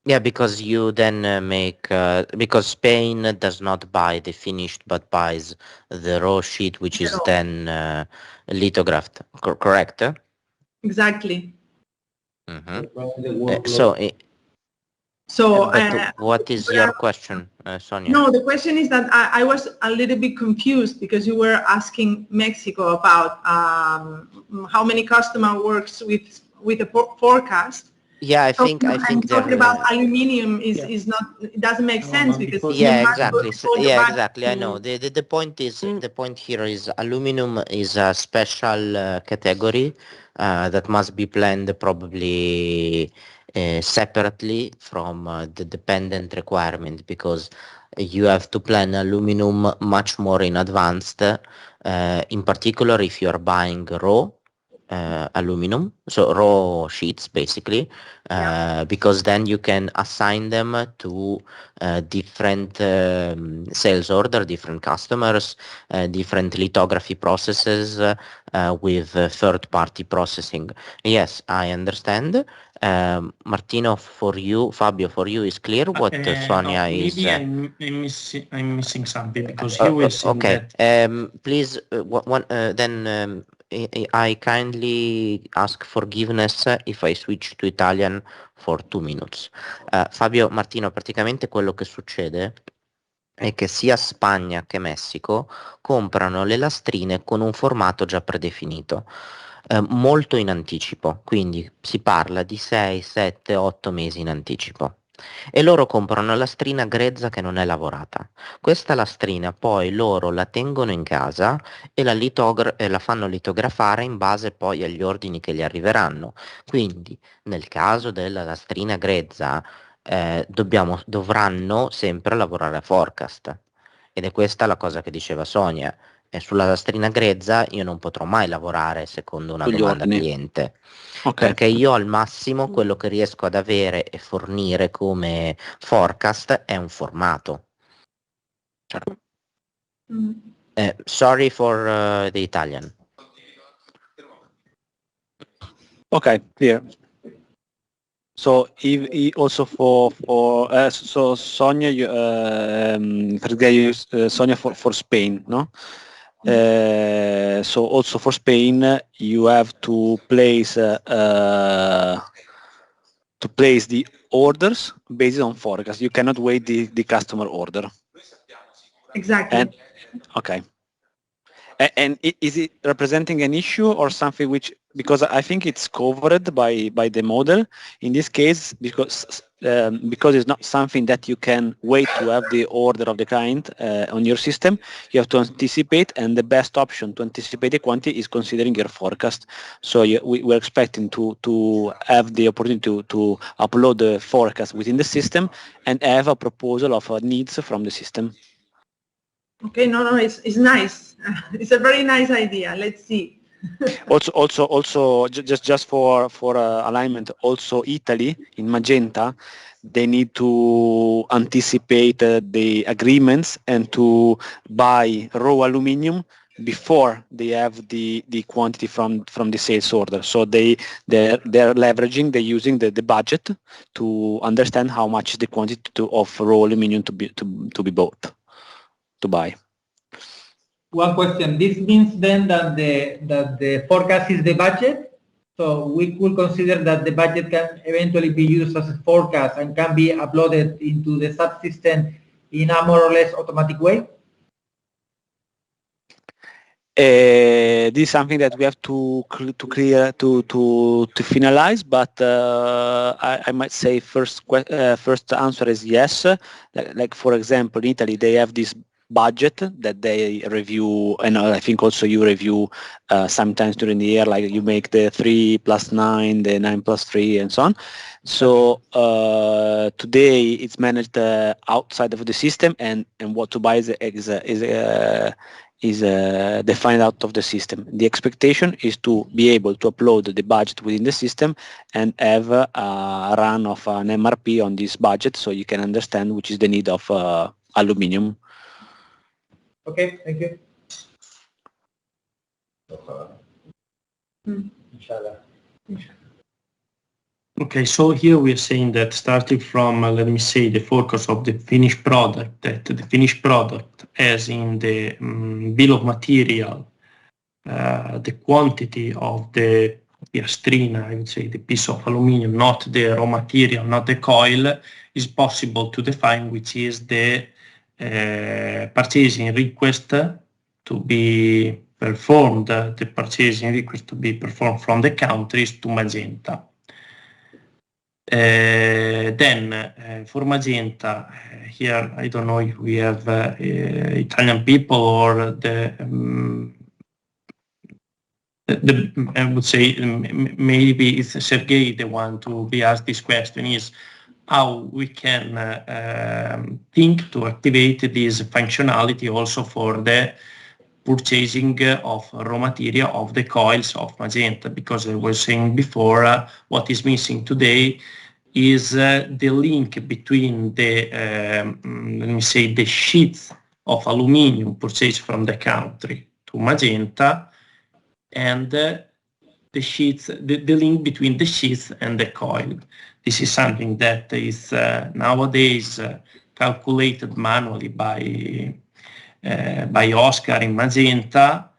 Yeah, because you then because Spain does not buy the finished, but buys the raw sheet, which is then lithographed. Correct? Exactly. So, So but what is your question, Sonia? no, the question is that I was a little bit confused because you were asking Mexico about how many customer works with a forecast. Yeah, I think talking about aluminium is not, it doesn't make sense because exactly. Yeah, Exactly. I know. The point is the point here is aluminum is a special category that must be planned probably separately from the dependent requirement, because you have to plan aluminum much more in advance, in particular if you are buying raw aluminum, so raw sheets basically, because then you can assign them to different sales order, different customers, different lithography processes with third-party processing. Yes, I understand. Martino, for you, Fabio, for you is clear what Sonia is. Maybe I'm missing something because he will see okay. that. Please, then I kindly ask forgiveness if I switch to Italian for 2 minutes. Fabio, Martino, praticamente quello che succede è che sia Spagna che Messico comprano le lastrine con un formato già predefinito, molto in anticipo, quindi si parla di 6, 7, 8 mesi in anticipo. E loro comprano una lastrina grezza che non è lavorata. Questa lastrina poi loro la tengono in casa e la fanno litografare in base poi agli ordini che gli arriveranno. Quindi nel caso della lastrina grezza dovranno sempre lavorare a forecast. Ed è questa la cosa che diceva Sonia. Sulla lastrina grezza io non potrò mai lavorare secondo una domanda cliente. Perché io al massimo quello che riesco ad avere e fornire come forecast è un formato. Sorry for the Italian. Okay, clear. So also for so Sonia, Sonia for Spain, no? So also for Spain, you have to place the orders based on forecast. You cannot wait the customer order. Exactly. Okay. And is it representing an issue or something which, because I think it's covered by the model in this case, because it's not something that you can wait to have the order of the client on your system, you have to anticipate, and the best option to anticipate the quantity is considering your forecast. So we're expecting to have the opportunity to upload the forecast within the system and have a proposal of needs from the system. Okay, no, it's nice. It's a very nice idea. Let's see. also, just for alignment, also Italy in Magenta, they need to anticipate the agreements and to buy raw aluminium before they have the quantity from the sales order. So they're leveraging, they're using the budget to understand how much is the quantity of raw aluminium to be bought, to buy. One question. This means then that the forecast is the budget. So we could consider that the budget can eventually be used as a forecast and can be uploaded into the subsystem in a more or less automatic way. This is something that we have to clear to finalize, but I might say first answer is yes. Like for example, in Italy they have this budget that they review, and I think also you review sometimes during the year, like you make the 3 + 9, the 9 + 3, and so on. So today it's managed outside of the system, and what to buy is defined out of the system. The expectation is to be able to upload the budget within the system and have a run of an MRP on this budget, so you can understand which is the need of aluminium. Okay, thank you. Inshallah. Okay, so here we are saying that starting from, let me say, the focus of the finished product, that the finished product, as in the bill of material, the quantity of the piastrina, I would say, the piece of aluminum, not the raw material, not the coil, is possible to define, which is the purchasing request to be performed, the purchasing request to be performed from the countries to Magenta. Then for Magenta, here I don't know if we have Italian people or I would say maybe it's Sergei the one to be asked this question, is how we can think to activate this functionality also for the purchasing of raw material of the coils of Magenta, because I was saying before, what is missing today is the link between the, let me say, the sheets of aluminum purchased from the country to Magenta, and the sheets, the link between the sheets and the coil. This is something that is nowadays calculated manually by Oscar in Magenta,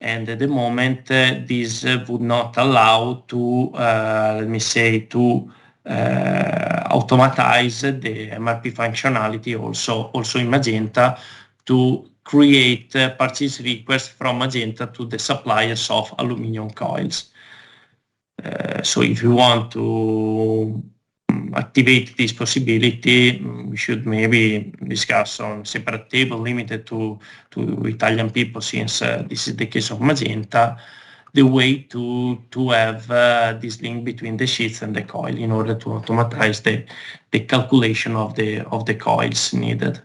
and at the moment this would not allow to, let me say, to automatize the MRP functionality also in Magenta to create purchase requests from Magenta to the suppliers of aluminum coils. So if you want to activate this possibility, we should maybe discuss on separate table limited to Italian people, since this is the case of Magenta, the way to have this link between the sheets and the coil in order to automatize the calculation of the coils needed.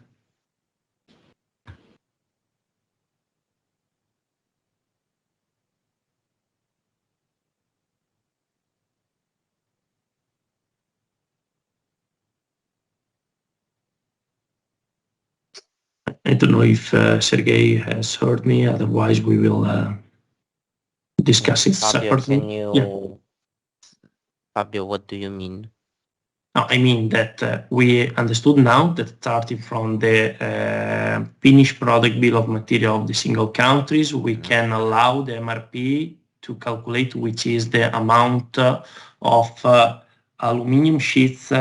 I don't know if Sergei has heard me, otherwise we will discuss it Fabio, separately. can you... Yeah. Fabio, what do you mean? No, I mean that we understood now that starting from the finished product bill of material of the single countries, we can allow the MRP to calculate which is the amount of aluminum sheets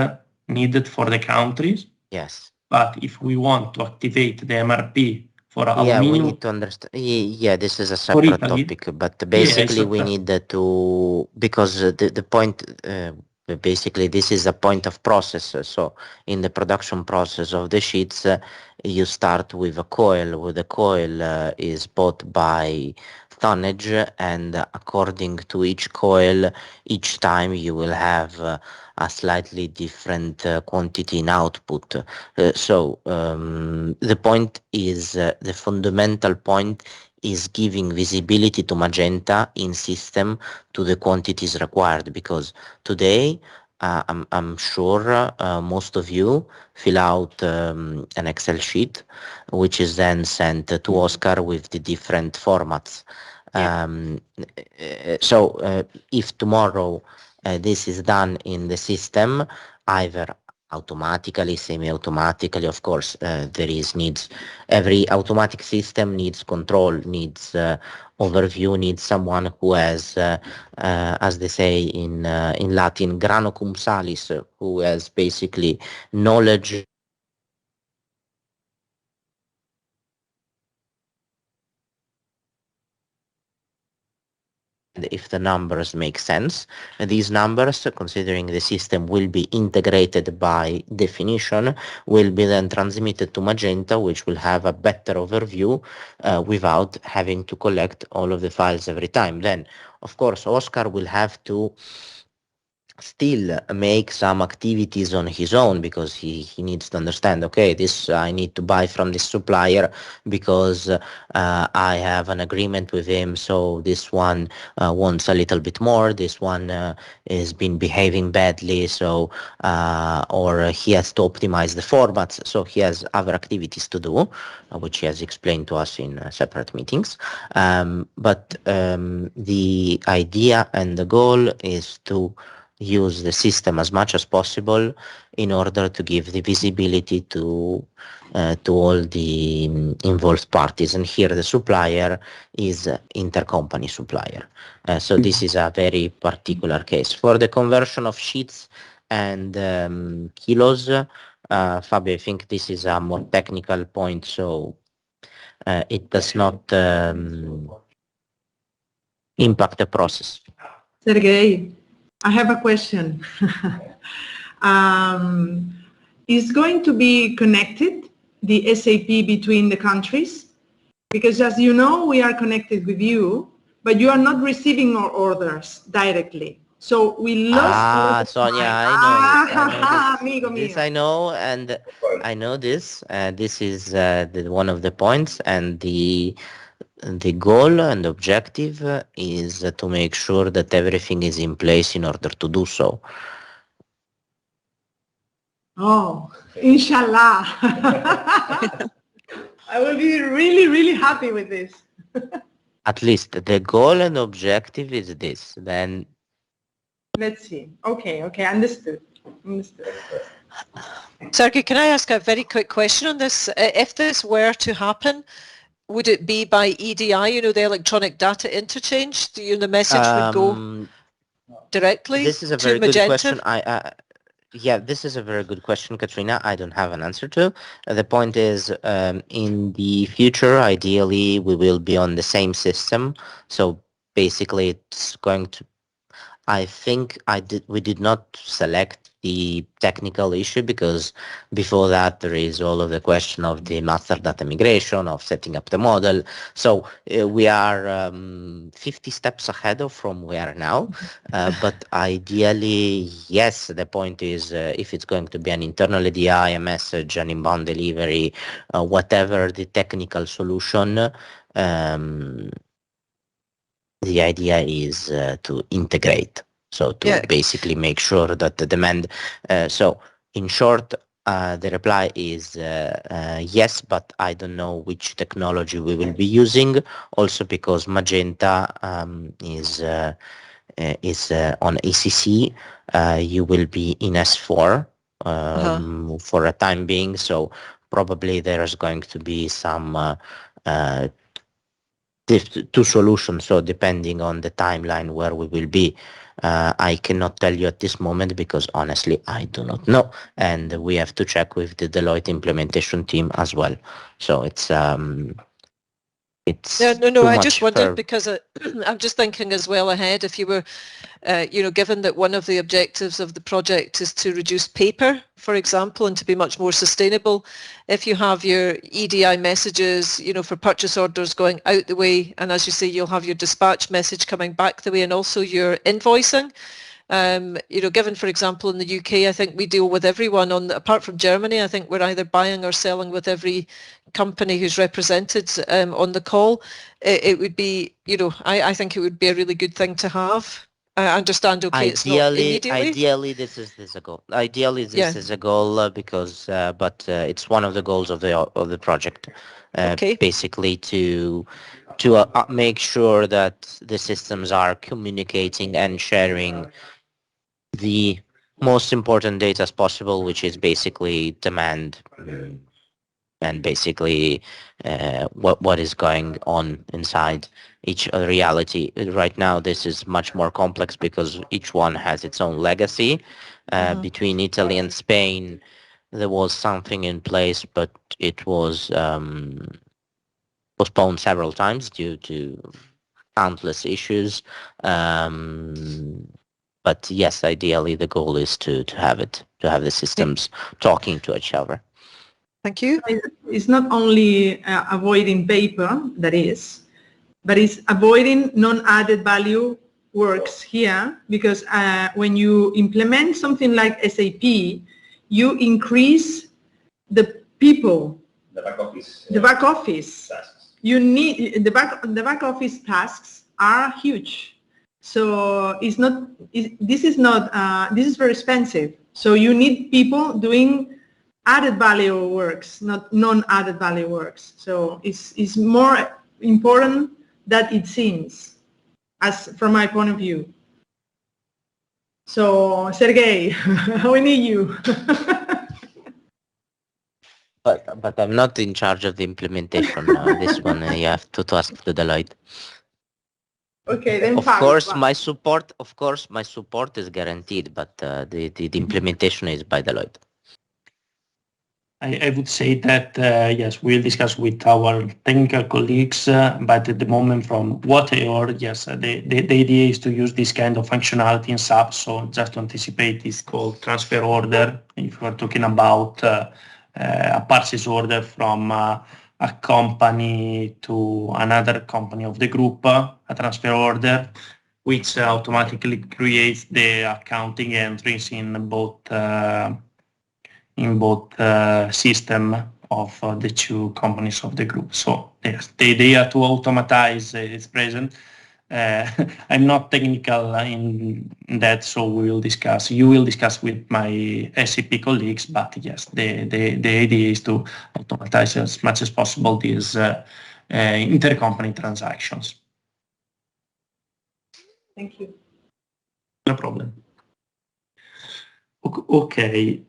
needed for the countries. Yes. But if we want to activate the MRP for Yeah, aluminum, we need to understand. Yeah, this is a separate Italy, topic, but basically we exactly. need to, because the point, basically this is a point of process. So in the production process of the sheets, you start with a coil, where the coil is bought by tonnage, and according to each coil, each time you will have a slightly different quantity in output. So the point is, the fundamental point is giving visibility to Magenta in system to the quantities required, because today I'm sure most of you fill out an Excel sheet, which is then sent to Oscar with the different formats. So if tomorrow this is done in the system, either automatically, semi-automatically, of course, there is needs. Every automatic system needs control, needs overview, needs someone who has, as they say in Latin, grano cum salis, who has basically knowledge if the numbers make sense. And these numbers, considering the system will be integrated by definition, will be then transmitted to Magenta, which will have a better overview without having to collect all of the files every time. Then, of course, Oscar will have to still make some activities on his own because he needs to understand, okay, this I need to buy from this supplier because I have an agreement with him, so this one wants a little bit more, this one has been behaving badly, so or he has to optimize the formats, so he has other activities to do, which he has explained to us in separate meetings. But the idea and the goal is to use the system as much as possible in order to give the visibility to all the involved parties. And here the supplier is intercompany supplier. So this is a very particular case. For the conversion of sheets and kilos, Fabio, I think this is a more technical point, so it does not impact the process. Sergey, I have a question. Is going to be connected, the SAP between the countries? Because as you know, we are connected with you, but you are not receiving our orders directly. So we lost... Sonia, I know this. I know, and I know this. This is one of the points, and the goal and objective is to make sure that everything is in place in order to do so. Oh, inshallah. I will be really, really happy with this. At least the goal and objective is this. Then let's see. Okay, understood. Sergey, can I ask a very quick question on this? If this were to happen, would it be by EDI, the electronic data interchange? The message would go directly this is a to very Magenta? good question. Yeah, this is a very good question, Katrina. I don't have an answer to. The point is, in the future, ideally, we will be on the same system. So basically, it's going to... I think we did not select the technical issue because before that there is all of the question of the master data migration, of setting up the model. So we are 50 steps ahead of from where we are now. But ideally, yes, the point is if it's going to be an internal EDI, a message, an inbound delivery, whatever the technical solution, the idea is to integrate. So to basically make sure that the demand, so in short, the reply is yes, but I don't know which technology we will be using. Also because Magenta is on ECC, you will be in S4 for a time being. So probably there is going to be some two solutions. So depending on the timeline where we will be, I cannot tell you at this moment because honestly I do not know, and we have to check with the Deloitte implementation team as well. So it's no. I just wondered because I'm just thinking as well ahead. If you were, given that one of the objectives of the project is to reduce paper, for example, and to be much more sustainable, if you have your EDI messages, for purchase orders going out the way, and as you say, you'll have your dispatch message coming back the way, and also your invoicing. Given, for example, in the UK, I think we deal with everyone apart from Germany. I think we're either buying or selling with every company who's represented on the call. It would be, I think it would be a really good thing to have. I understand, okay, it's not immediately. Ideally, this is a goal. Ideally, this is a goal because, but it's one of the goals of the project. Basically to make sure that the systems are communicating and sharing the most important data as possible, which is basically demand and basically what is going on inside each reality. Right now, this is much more complex because each one has its own legacy. Between Italy and Spain, there was something in place, but it was postponed several times due to countless issues. But yes, ideally the goal is to have the systems talking to each other. Thank you. It's not only avoiding paper, but it's avoiding non-added value works here because when you implement something like SAP, you increase the people, The back office. the back office. Tasks. You need the back office tasks are huge. So this is very expensive. So you need people doing added value works, not non-added value works. So it's more important than it seems, as from my point of view. So Sergey, we need you. But I'm not in charge of the implementation. This one you have to ask to Deloitte. Okay, then Of course, my support is guaranteed, but the implementation is by Deloitte. I would say that, yes, we'll discuss with our technical colleagues, but at the moment from what I heard, yes, the idea is to use this kind of functionality in SAP. So just to anticipate, it's called transfer order. If we're talking about a purchase order from a company to another company of the group, a transfer order, which automatically creates the accounting entries in both system of the two companies of the group. So yes, the idea to automatize is present. I'm not technical in that, so you will discuss with my SAP colleagues, but yes, the idea is to automatize as much as possible these intercompany transactions. Thank you. No problem. Okay.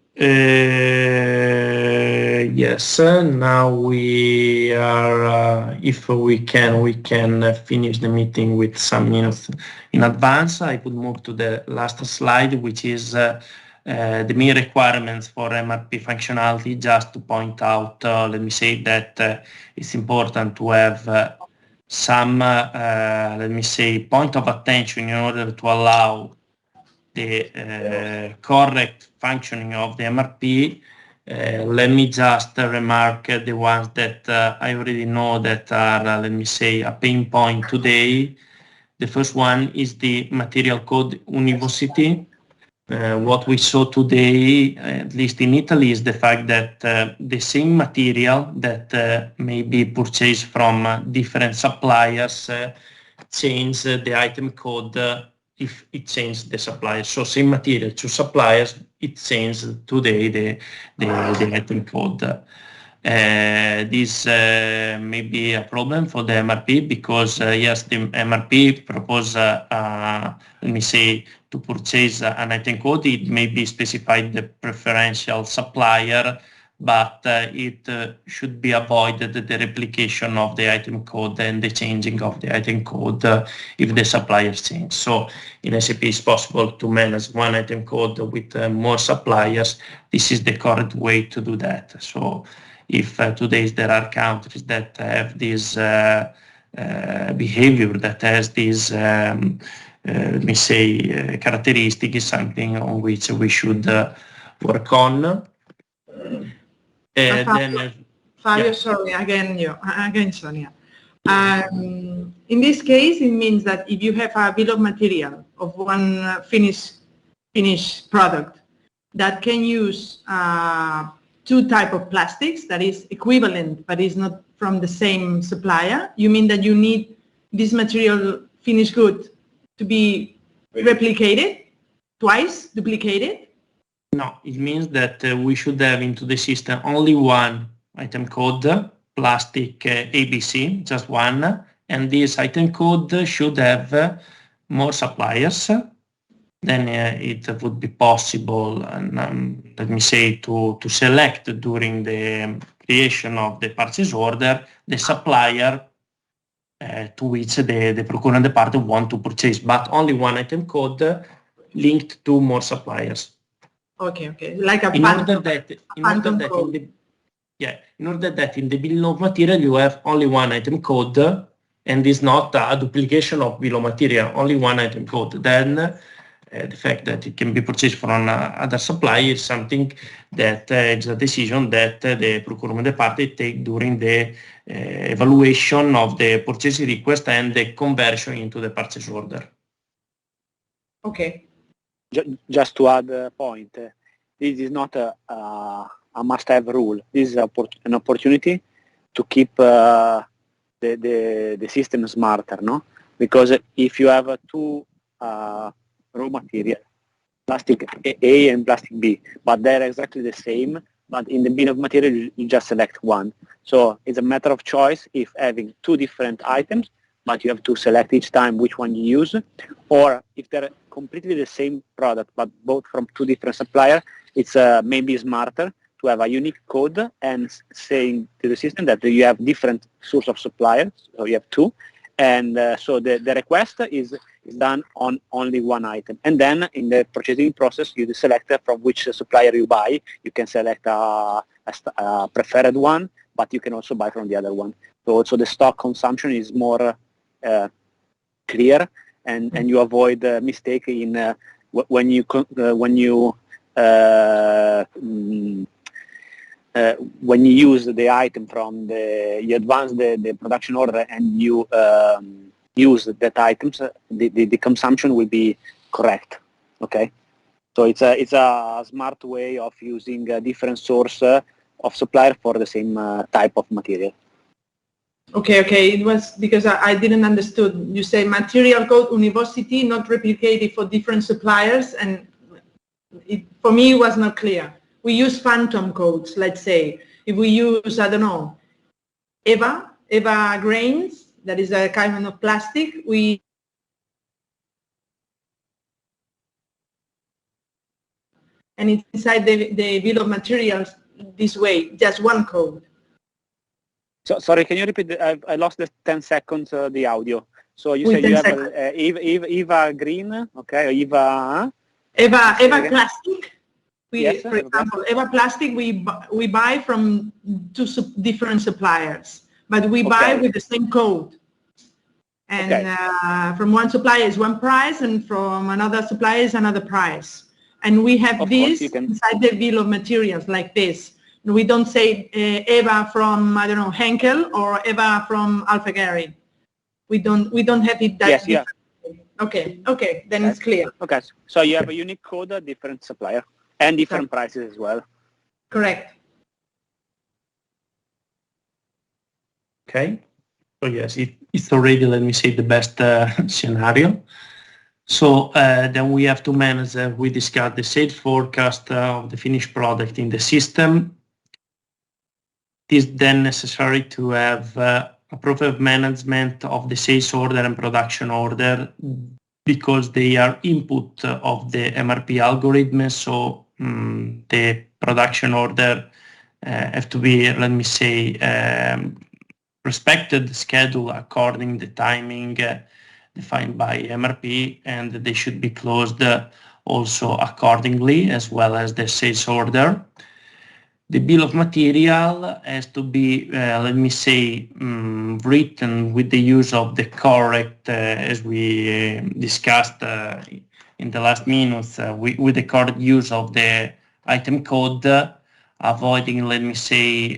Yes, now we are, if we can finish the meeting with some minutes in advance. I would move to the last slide, which is the main requirements for MRP functionality. Just to point out, let me say that it's important to have some, let me say, point of attention in order to allow the correct functioning of the MRP. Let me just remark the ones that I already know that are, let me say, a pain point today. The first one is the material code univocity. What we saw today, at least in Italy, is the fact that the same material that may be purchased from different suppliers change the item code if it changes the supplier. So same material, two suppliers, it changes today the item code. This may be a problem for the MRP because yes, the MRP propose, let me say, to purchase an item code, it may be specified the preferential supplier, but it should be avoided the replication of the item code and the changing of the item code if the suppliers change. So in SAP it's possible to manage one item code with more suppliers. This is the correct way to do that. So if today there are countries that have this behavior, that has this, let me say, characteristic, is something on which we should work on. Fabio, yeah. sorry, again, Sonia. In this case, it means that if you have a bill of material of one finished product that can use two type of plastics that is equivalent but is not from the same supplier, you mean that you need this material finished good to be replicated twice, duplicated? No, it means that we should have into the system only one item code, plastic ABC, just one, and this item code should have more suppliers. Then it would be possible, let me say, to select during the creation of the purchase order the supplier to which the procurement department want to purchase, but only one item code linked to more suppliers. Okay, like a in order that in the bill of material you have only one item code and is not a duplication of bill of material, only one item code. Then the fact that it can be purchased from other supplier is something that is a decision that the procurement department take during the evaluation of the purchase request and the conversion into the purchase order. Okay. Just to add a point, this is not a must-have rule. This is an opportunity to keep the system smarter, no? Because if you have two raw material, plastic A and plastic B, but they're exactly the same, but in the bin of material you just select one. So it's a matter of choice if having two different items, but you have to select each time which one you use, or if they're completely the same product but both from two different suppliers, it's maybe smarter to have a unique code and saying to the system that you have different source of suppliers, so you have two, and so the request is done on only one item. And then in the purchasing process, you select from which supplier you buy. You can select a preferred one, but you can also buy from the other one. So also the stock consumption is more clear, and you avoid mistake in when you use the item from you advance the production order and you use that items, the consumption will be correct. Okay, so it's a smart way of using a different source of supplier for the same type of material. Okay. It was because I didn't understood. You say material code university, not replicated for different suppliers, and for me it was not clear. We use phantom codes, let's say. If we use, I don't know, EVA grains, that is a kind of plastic, and it's inside the bill of materials this way, just one code. So sorry, can you repeat? I lost the 10 seconds the audio. So you said you have EVA green, okay? EVA Plastic. Yes, for example, EVA plastic we buy from two different suppliers, but we buy with the same code. And from one supplier is one price, and from another supplier is another price. And we have this inside the bill of materials like this. We don't say EVA from, I don't know, Henkel or EVA from Alphagary. We don't have it that yes, Okay, then it's clear. Okay, so you have a unique code, a different supplier, and different prices as well. Correct. Okay. So yes, it's already, let me say, the best scenario. So then we have to manage, we discussed the sales forecast of the finished product in the system. It is then necessary to have appropriate management of the sales order and production order because they are input of the MRP algorithm. So the production order have to be, let me say, respected schedule according the timing defined by MRP, and they should be closed also accordingly, as well as the sales order. The bill of material has to be, let me say, written with the use of the correct, as we discussed in the last minutes, with the correct use of the item code, avoiding, let me say,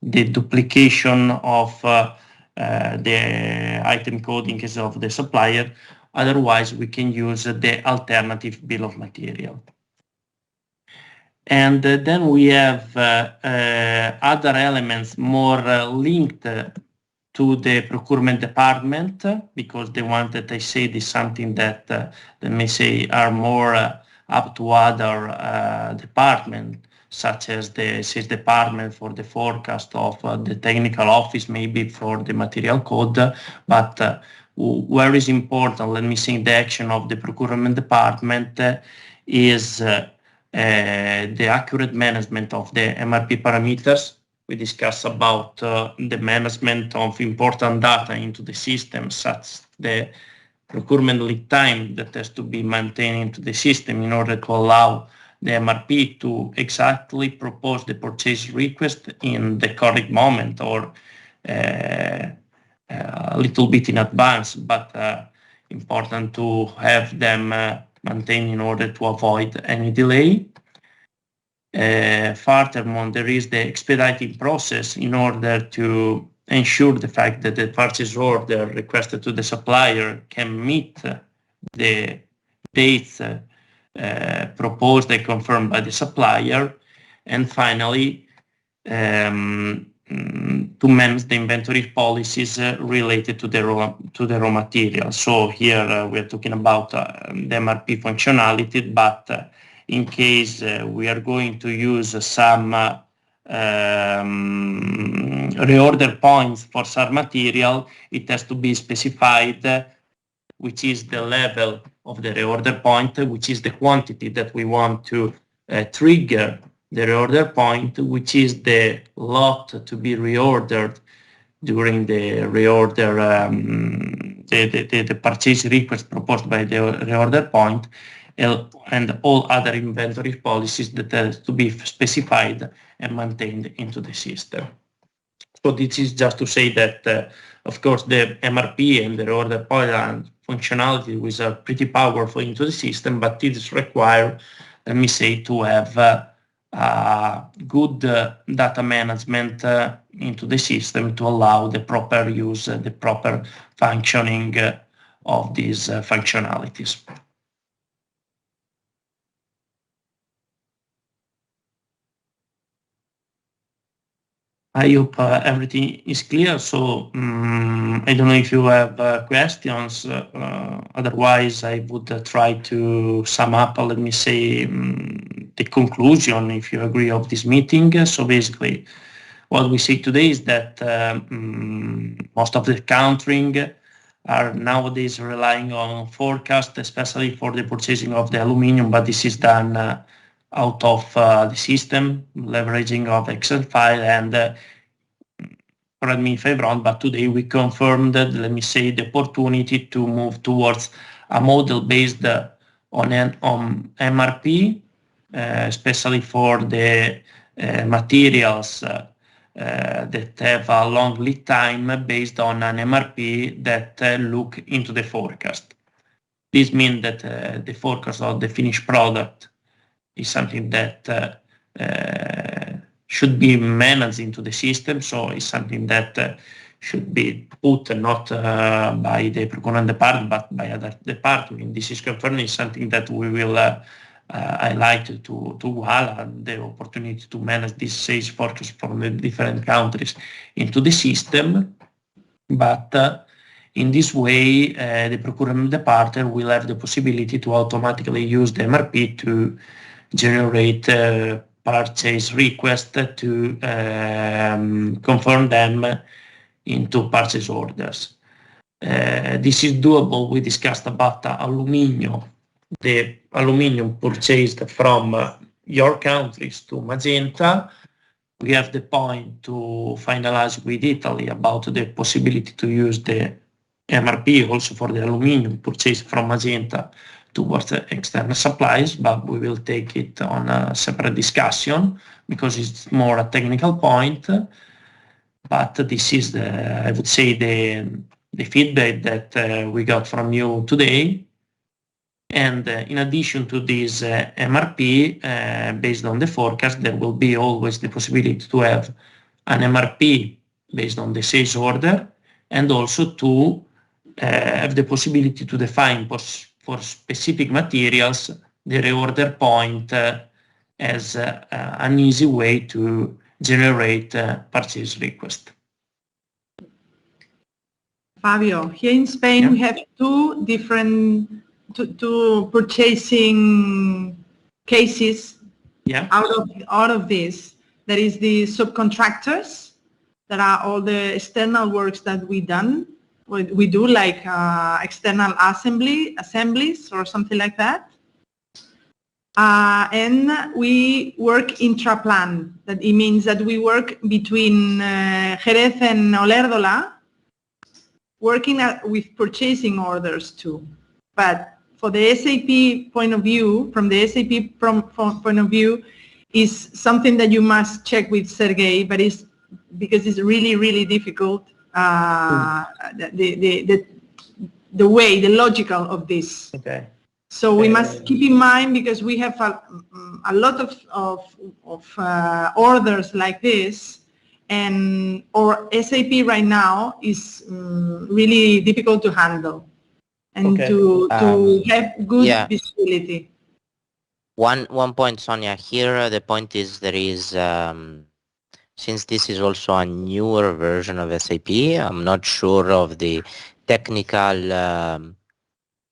the duplication of the item code in case of the supplier. Otherwise, we can use the alternative bill of material. And then we have other elements more linked to the procurement department, because the one that I said is something that, let me say, are more up to other departments, such as the sales department for the forecast of the technical office, maybe for the material code. But where is important, let me say, the action of the procurement department is the accurate management of the MRP parameters. We discussed about the management of important data into the system, such the procurement lead time that has to be maintained into the system in order to allow the MRP to exactly propose the purchase request in the correct moment, or a little bit in advance, but important to have them maintained in order to avoid any delay. Furthermore, there is the expediting process in order to ensure the fact that the purchase order requested to the supplier can meet the dates proposed and confirmed by the supplier, and finally to manage the inventory policies related to the raw material. So here we are talking about the MRP functionality, but in case we are going to use some reorder points for some material, it has to be specified which is the level of the reorder point, which is the quantity that we want to trigger the reorder point, which is the lot to be reordered during the reorder, the purchase request proposed by the reorder point, and all other inventory policies that have to be specified and maintained into the system. So this is just to say that, of course, the MRP and the reorder point functionality was pretty powerful into the system, but it is required, let me say, to have good data management into the system to allow the proper use, the proper functioning of these functionalities. I hope everything is clear. So I don't know if you have questions. Otherwise, I would try to sum up, let me say, the conclusion, if you agree, of this meeting. So basically, what we see today is that most of the countries are nowadays relying on forecast, especially for the purchasing of the aluminium, but this is done out of the system, leveraging of Excel file, and correct me if I'm wrong, but today we confirmed, let me say, the opportunity to move towards a model based on MRP, especially for the materials that have a long lead time based on an MRP that look into the forecast. This means that the forecast of the finished product is something that should be managed into the system, so it's something that should be put not by the procurement department but by other department. This is confirmed, is something that we will highlight to WALA, the opportunity to manage this sales forecast from the different countries into the system. But in this way, the procurement department will have the possibility to automatically use the MRP to generate purchase requests to confirm them into purchase orders. This is doable. We discussed about aluminium, the aluminium purchased from your countries to Magenta. We have the point to finalize with Italy about the possibility to use the MRP also for the aluminium purchased from Magenta towards external supplies, but we will take it on a separate discussion because it's more a technical point. But this is, I would say, the feedback that we got from you today. And in addition to this MRP, based on the forecast, there will be always the possibility to have an MRP based on the sales order, and also to have the possibility to define for specific materials the reorder point as an easy way to generate purchase request. Fabio, here in Spain we have two different purchasing cases out of this. There is the subcontractors, that are all the external works that we do, like external assemblies or something like that. And we work intra-plan. That it means that we work between Jerez and Olérdola, working with purchasing orders too. But for the SAP point of view, from the SAP point of view, is something that you must check with Sergey, but it's because it's really, really difficult, the logical of this. Okay. So we must keep in mind, because we have a lot of orders like this, and our SAP right now is really difficult to handle. and Okay. to have good yeah. visibility. One point, Sonia, here the point is there is, since this is also a newer version of SAP, I'm not sure of the technical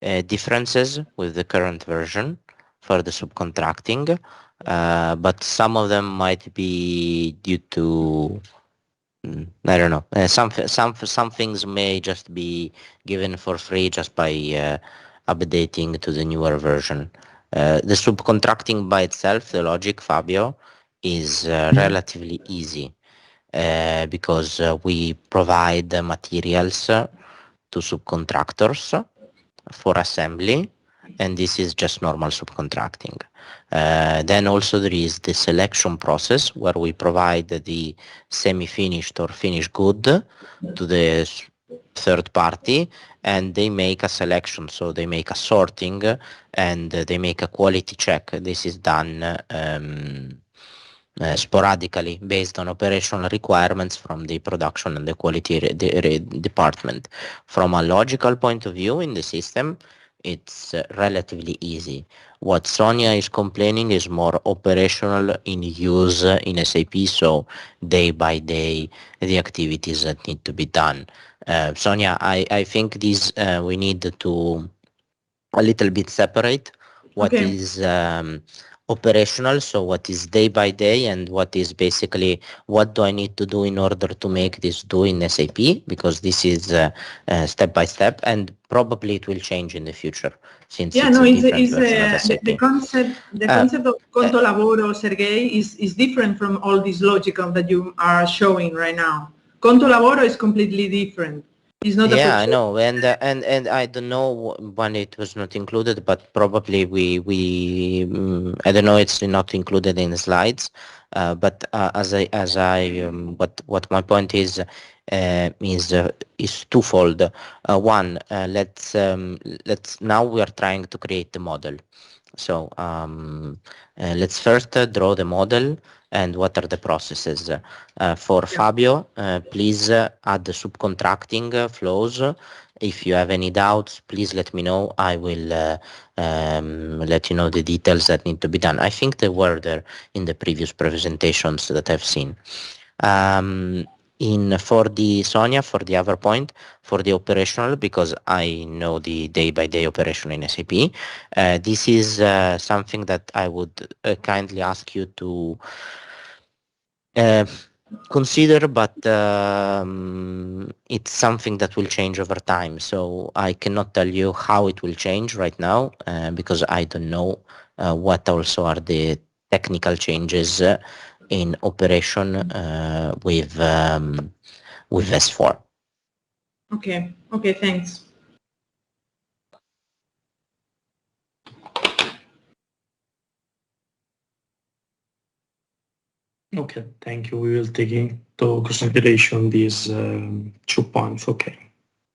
differences with the current version for the subcontracting, but some of them might be due to, I don't know, some things may just be given for free just by updating to the newer version. The subcontracting by itself, the logic, Fabio, is relatively easy because we provide materials to subcontractors for assembly, and this is just normal subcontracting. Then also there is the selection process where we provide the semi-finished or finished good to the third party, and they make a selection, so they make a sorting and they make a quality check. This is done sporadically based on operational requirements from the production and the quality department. From a logical point of view in the system, it's relatively easy. What Sonia is complaining is more operational in use in SAP, so day by day the activities that need to be done. Sonia, I think these we need to a little bit separate what Okay. is operational, so what is day by day, and what is basically what do I need to do in order to make this do in SAP, because this is step by step, and probably it will change in the future since it's a different version of SAP. The concept of conto lavoro, Sergey, is different from all this logic that you are showing right now. Conto lavoro is completely different. It's not I know, and I don't know when it was not included, but probably we I don't know, it's not included in the slides. But what my point is twofold. One, let's now we are trying to create the model. So let's first draw the model and what are the processes. For Fabio, please add the subcontracting flows. If you have any doubts, please let me know. I will let you know the details that need to be done. I think they were there in the previous presentations that I've seen. For the Sonia, for the other point, for the operational, because I know the day-by-day operation in SAP, this is something that I would kindly ask you to consider, but it's something that will change over time. So I cannot tell you how it will change right now because I don't know what also are the technical changes in operation with S4. Okay, thanks. Okay, thank you. We will take into consideration these 2 points. Okay.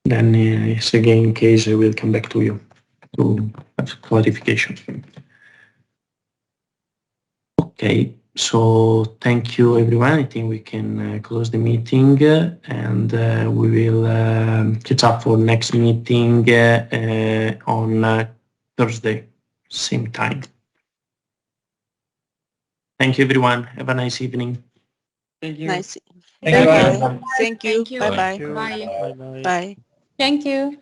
Then again, in case I will come back to you to have clarification. Okay, so thank you everyone. I think we can close the meeting and we will catch up for next meeting on Thursday, same time. Thank you, everyone. Have a nice evening. Thank you. Nice. Thank you. Thank you. Thank you. Bye-bye. Bye. Bye. Thank you.